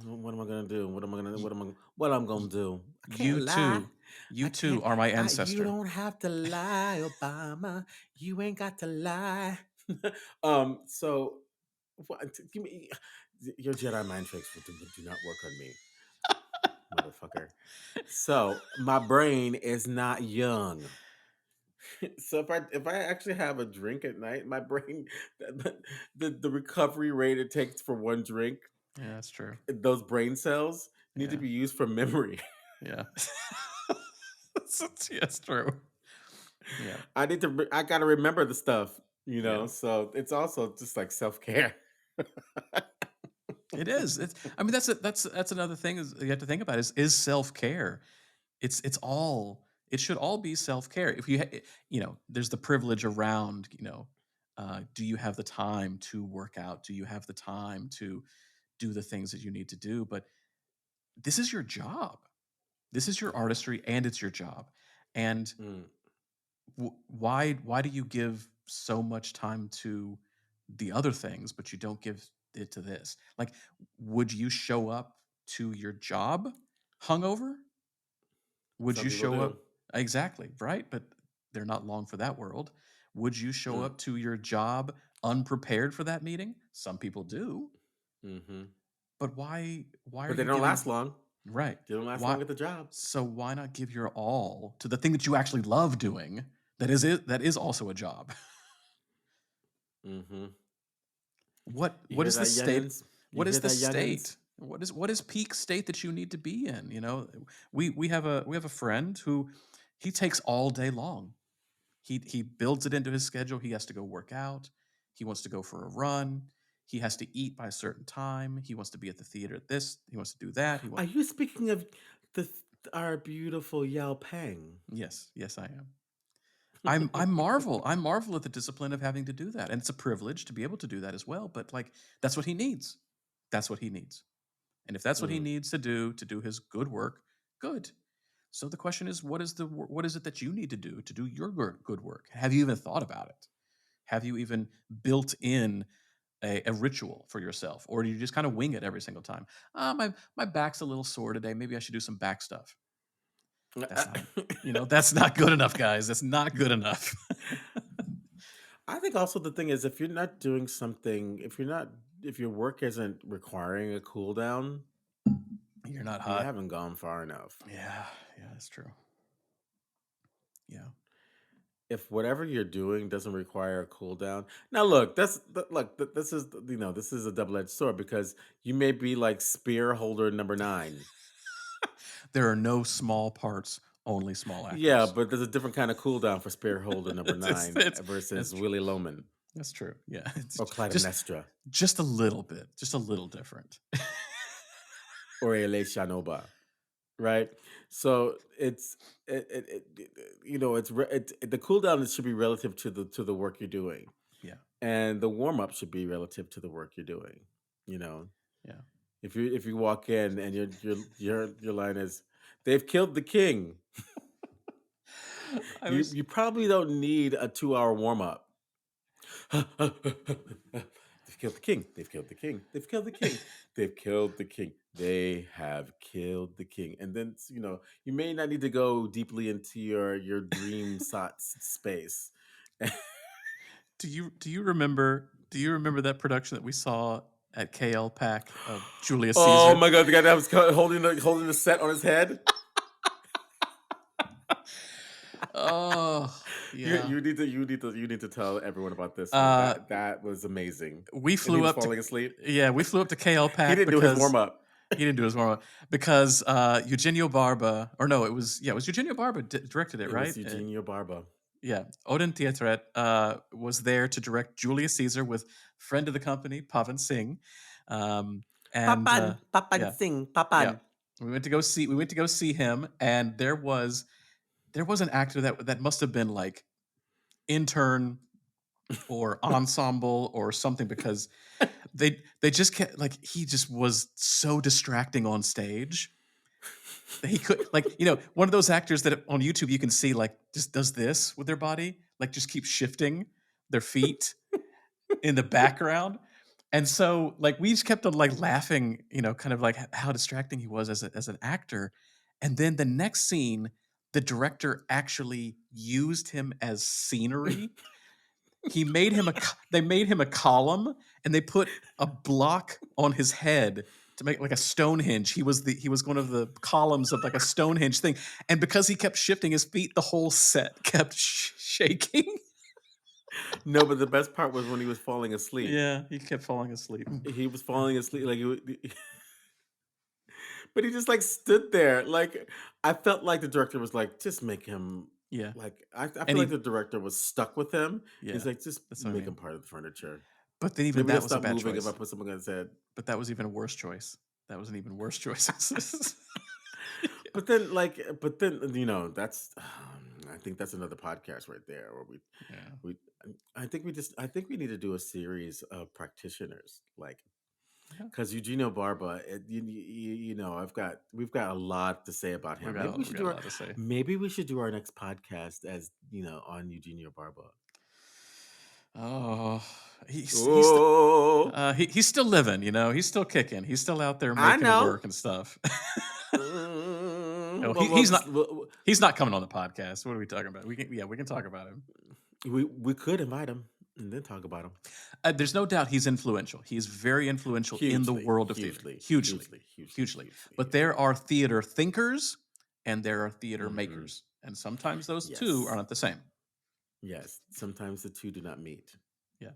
What am I gonna do? What I'm gonna do? I can't You lie. too. I You can't. too are my You ancestor. don't have to lie, Obama. You ain't got to lie. So, give me your Jedi mind tricks. Do not work on me, motherfucker. So my brain is not young. So if I actually have a drink at night, my brain, the recovery rate it takes for one drink, Yeah, that's true. those brain cells need to Yeah. be used for memory. Yeah. That's true. Yeah. I gotta remember the stuff, Yeah. So it's also just like self care. It is. It's I mean that's another thing is you have to think about is self-care. It's all it should all be self-care. If there's the privilege around, do you have the time to work out? Do you have the time to do the things that you need to do? But this is your job. This is your Yeah. artistry and it's your job. And Mm. why do you give so much time to the other things but you don't give it to this? Like, would you show up to your job hungover? Would Some you people show do. up exactly, right? But they're not long for that world. Would you show Mm. up to your job unprepared for that meeting? Some people do. Hmm. But why are But they you don't giving last long. right? They don't last Why long at the job. so why not give your all to the thing that you actually love doing that is also a job? Hmm. You What hear is the that, state? youngins? You What is hear the that, youngins? state? What is peak state that you need to be in? We have a friend who he takes all day long. He builds it into his schedule. He has to go work out. He wants to go for a run. He has to eat by a certain time. He wants to be at the theater at this. He wants to do that. Are you speaking of the our beautiful Yao Peng? Yes, yes, I am. I marvel at the discipline of having to do that, and it's a privilege to be able to do that as well. But like, that's what he needs. That's what he needs. And if that's what he Mm. needs to do his good work, good. So the question is, what is it that you need to do your good work? Have you even thought about it? Have you even built in a ritual for yourself, or do you just kind of wing it every single time? My back's a little sore today. Maybe I should do some back stuff. That's not, that's not good enough, guys. That's not good enough. I think also the thing is if you're not doing something, if your work isn't requiring a cool down, You're not you hot. haven't gone far enough. Yeah, yeah, that's true. Yeah. If whatever you're doing doesn't require a cool down. Now look, this is a double-edged sword because you may be like spear holder number 9. There are no small parts, only small Yeah, actors. but there's a different kind of cool down for spear holder number it's, 9 it's, that's versus true. Willie Loman That's true. Yeah. It's or Clytemnestra just a little bit, just a little different. or Ele Shanoba. Right? So the cooldown should be relative to the work you're doing, Yeah. and the warm up should be relative to the work you're doing. You know, Yeah. if you walk in and your line is, "They've killed the king," I you was you probably don't need a 2 hour warm up. They've killed the king. They've killed the king. They've killed the king. They've killed the king. They have killed the king. And then you may not need to go deeply into your dream space. do you remember that production that we saw at KL Pack of Julius Oh Caesar? my god, the guy that was holding the set on his head. Oh, You yeah. you need to tell everyone about this one. Uh That was amazing. we And he flew was up to falling asleep. yeah, we flew up to KL He Pack didn't do his because warm up. he didn't do his warm up because Eugenio Barba, or no, it was Eugenio Barba directed it, It right? was Eugenio Barba. Yeah, Odin Tietret was there to direct Julius Caesar with friend of the company Pavan Singh, um, and Papan yeah, Singh, yeah, Papan. we went to go see him, and there was an actor that must have been like intern or ensemble or something because they just kept like he just was so distracting on stage that he could like one of those actors that on YouTube you can see like just does this with their body, like just keep shifting their feet in the background, And so, like, we just kept on like laughing, kind of like how distracting he was as an actor. And then the next scene, the director actually used him as scenery. They made him a column, and they put a block on his head to make like a Stonehenge. He was one of the columns of like a Stonehenge thing. And because he kept shifting his feet, the whole set kept shaking. No, but the best part was when he was falling asleep. Yeah, he kept falling asleep. He was falling asleep like but he just like stood there. Like I felt like the director was like, just make him Yeah. like I And feel like the director was stuck with him. He's yeah, like, just that's what I make him mean. part of the furniture. But then even Maybe they'll that was a stop bad moving if I choice. put something on his head. But that was even a worse choice. That was an even worse choice. But then that's I think that's another podcast right there where Yeah. we I think we need to do a series of practitioners like Yeah. because Eugenio Barba, we've got a lot to say about him. Maybe we We should got a lot to say. maybe we should do our next podcast as on Eugenio Barba. Oh, Oh, he's still living, he's still kicking. He's still out there I making it know. work and stuff. Mm, Oh, well, well, this- he's not coming on the podcast. What are we talking about? We can talk about him. we could invite him and then talk about him. There's no doubt he's influential. He's very influential in the Hugely, world of theater. Hugely. But there are theater thinkers and there are theater makers. And sometimes those two are not the same. Yes. Sometimes the two do not meet. Yeah.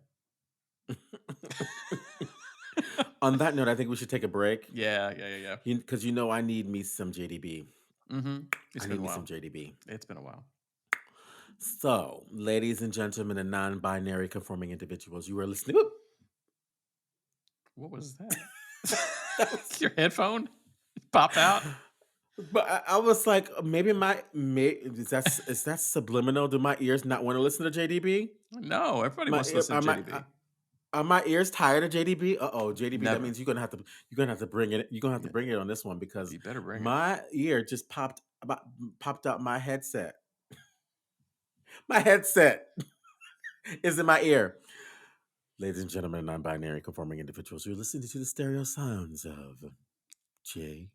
On that note, I think we should take a break. Yeah. Because I need me some JDB. Mm-hmm. I need me some JDB. It's been a while. So, ladies and gentlemen and non-binary conforming individuals, you are listening. Whoop. What was that? That was your headphone popped out. But I was like, maybe is that subliminal? Do my ears not want to listen to JDB? No, everybody wants to listen to JDB. Are my ears tired of JDB? JDB. Never. That means you're gonna have to bring it. You're gonna have to bring it on this one because you better bring my ear just popped out my headset. My headset is in my ear. Ladies and gentlemen, non-binary conforming individuals, you're listening to the stereo sounds of JDB.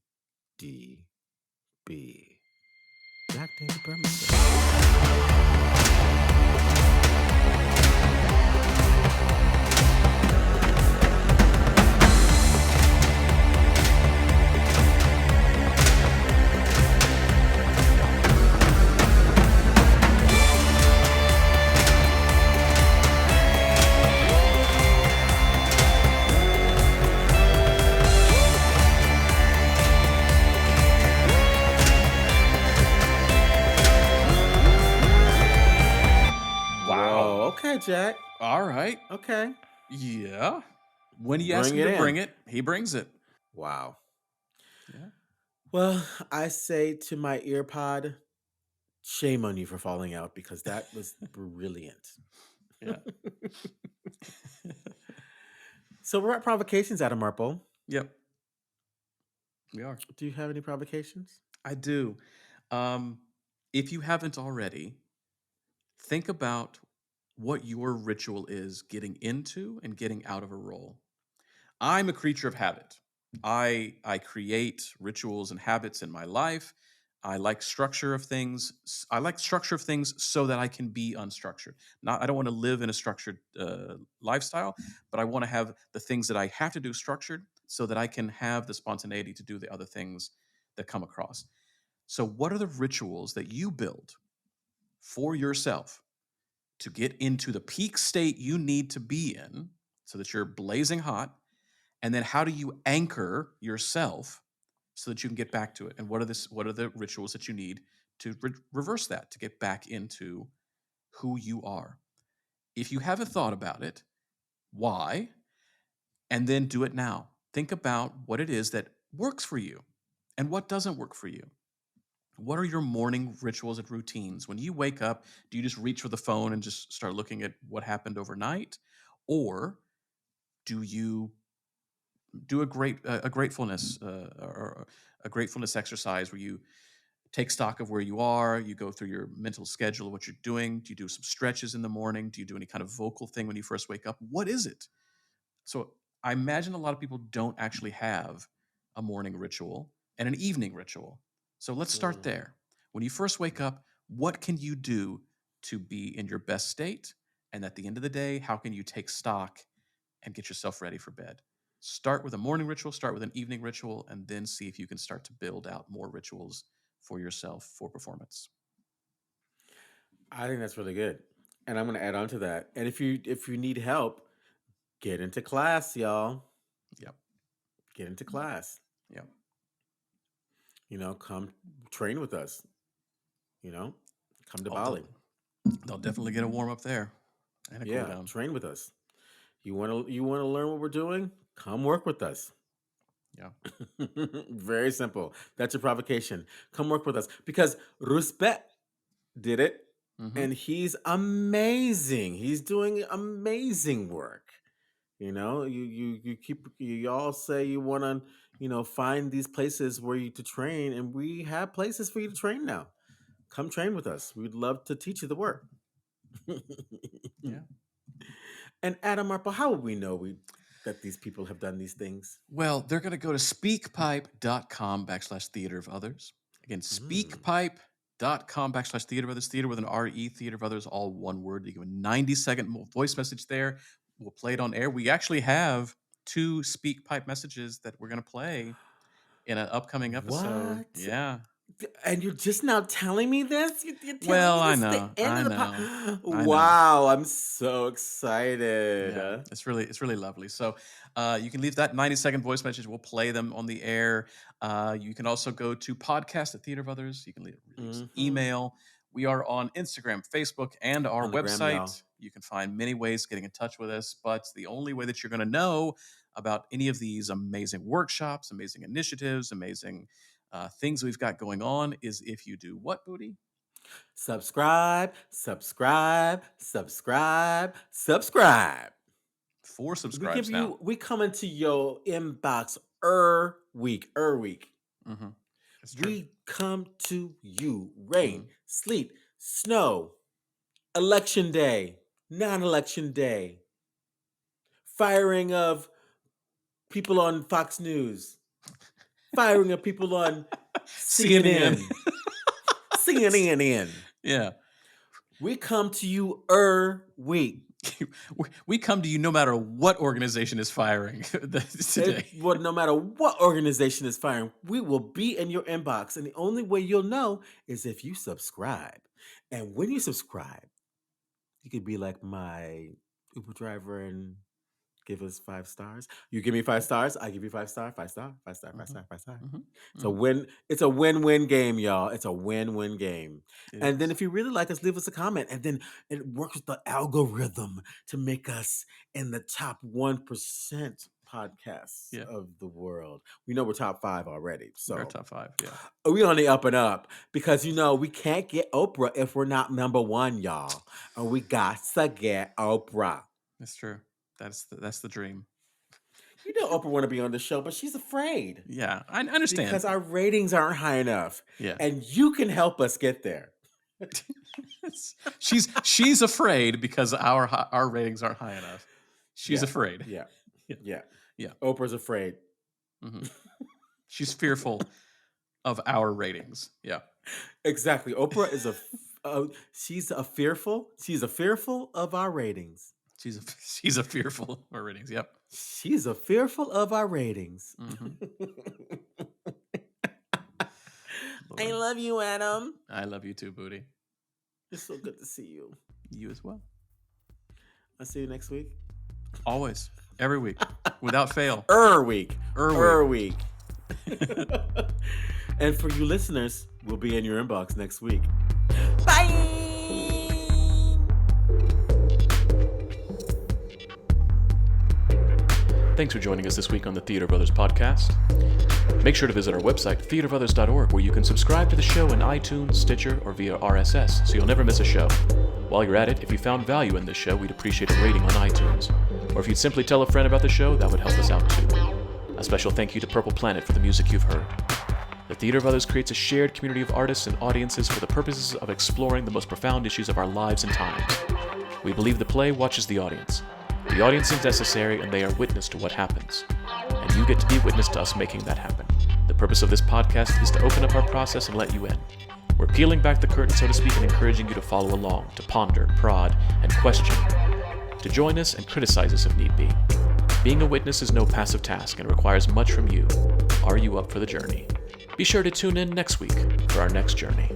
Jack David Burmeister. Okay, Jack. All right. Okay. Yeah. When you ask him to bring it, he brings it. Wow. Yeah. Well, I say to my ear pod, shame on you for falling out because that was brilliant. Yeah. So we're at provocations, Adam Marple. Yep. We are. Do you have any provocations? I do. If you haven't already, think about what your ritual is getting into and getting out of a role. I'm a creature of habit. I create rituals and habits in my life. I like structure of things. I like structure of things so that I can be unstructured. I don't want to live in a structured lifestyle, but I want to have the things that I have to do structured so that I can have the spontaneity to do the other things that come across. So, what are the rituals that you build for yourself to get into the peak state you need to be in so that you're blazing hot? And then how do you anchor yourself so that you can get back to it? And what are the rituals that you need to reverse that, to get back into who you are? If you haven't thought about it, why? And then do it now. Think about what it is that works for you and what doesn't work for you. What are your morning rituals and routines? When you wake up, do you just reach for the phone and just start looking at what happened overnight? Or do you do a gratefulness or a gratefulness exercise where you take stock of where you are, you go through your mental schedule of what you're doing? Do you do some stretches in the morning? Do you do any kind of vocal thing when you first wake up? What is it? So I imagine a lot of people don't actually have a morning ritual and an evening ritual. So let's start Mm. there. When you first wake up, what can you do to be in your best state? And at the end of the day, how can you take stock and get yourself ready for bed? Start with a morning ritual, start with an evening ritual, and then see if you can start to build out more rituals for yourself for performance. I think that's really good. And I'm going to add on to that. And if you need help, get into class, y'all. Yep. Get into class. Yep. Come train with us. Come to Oh, Bali. they'll definitely get a warm up there and a cool Yeah, down. train with us. You want to learn what we're doing? Come work with us. Yeah. Very simple. That's your provocation. Come work with us because Ruspet did it, Mm-hmm. and he's amazing. He's doing amazing work. You all say you want to find these places where you to train, and we have places for you to train now. Come train with us. We'd love to teach you the work. Yeah. And Adam Marple, how would we know that these people have done these things? Well, they're going to go to speakpipe.com/theater of others. Again, speakpipe.com/theater of others, theater with an R-E, theater of others, all one word. You give a 90-second voice message there. We'll play it on air. We actually have 2 SpeakPipe messages that we're going to play in an upcoming episode. What? Yeah. And you're just now telling me this? You're telling Well, me I this at the know. end I of the know. I know. Wow, I'm so excited. Yeah, it's really lovely. So you can leave that 90-second voice message. We'll play them on the air. You can also go to podcast at Theater of Others. You can leave us an email. We are on Instagram, Facebook, and our On the gram, y'all. website. You can find many ways getting in touch with us, but the only way that you're going to know about any of these amazing workshops, amazing initiatives, amazing things we've got going on is if you do what, Budi? Subscribe, subscribe, subscribe, subscribe. 4 subscribes now. We come into your inbox week. Mm-hmm. It's true. We come to you. Rain, sleet, snow, election day, non-election day, firing of people on Fox News, firing of people on CNN. CNN. Yeah. We come to you week. We come to you no matter what organization is firing today. Well, no matter what organization is firing, we will be in your inbox. And the only way you'll know is if you subscribe. And when you subscribe, you could be like my Uber driver and give us 5 stars. You give me 5 stars, I give you 5 star, 5 star, 5 star, 5 star, 5 star. It's a win-win game, y'all. It's a win-win game. And then if you really like us, leave us a comment. And then it works with the algorithm to make us in the top 1% podcasts of the world. We know we're top 5 already. So we're top 5, yeah. We on the up and up because we can't get Oprah if we're not number 1, y'all. And we got to get Oprah. That's true. That's the dream. Oprah want to be on the show, but she's afraid. Yeah, I understand. Because our ratings aren't high enough. Yeah. And you can help us get there. she's afraid because our ratings aren't high enough. She's afraid. Yeah. Yeah. Oprah's afraid. Mm-hmm. She's fearful of our ratings. Yeah. Exactly. Oprah is she's fearful of our ratings. She's a fearful of our ratings. Yep. She's a fearful of our ratings. Mm-hmm. I love you, Adam. I love you too, Budi. It's so good to see you. You as well. I'll see you next week. Always. Every week. Without fail. Week. And for you listeners, we'll be in your inbox next week. Bye! Thanks for joining us this week on the Theater of Others podcast. Make sure to visit our website, theaterofothers.org, where you can subscribe to the show in iTunes, Stitcher, or via RSS, so you'll never miss a show. While you're at it, if you found value in this show, we'd appreciate a rating on iTunes. Or if you'd simply tell a friend about the show, that would help us out too. A special thank you to Purple Planet for the music you've heard. The Theater of Others creates a shared community of artists and audiences for the purposes of exploring the most profound issues of our lives and times. We believe the play watches the audience. The audience is necessary, and they are witness to what happens. And you get to be witness to us making that happen. The purpose of this podcast is to open up our process and let you in. We're peeling back the curtain, so to speak, and encouraging you to follow along, to ponder, prod, and question, to join us and criticize us if need be. Being a witness is no passive task and requires much from you. Are you up for the journey? Be sure to tune in next week for our next journey.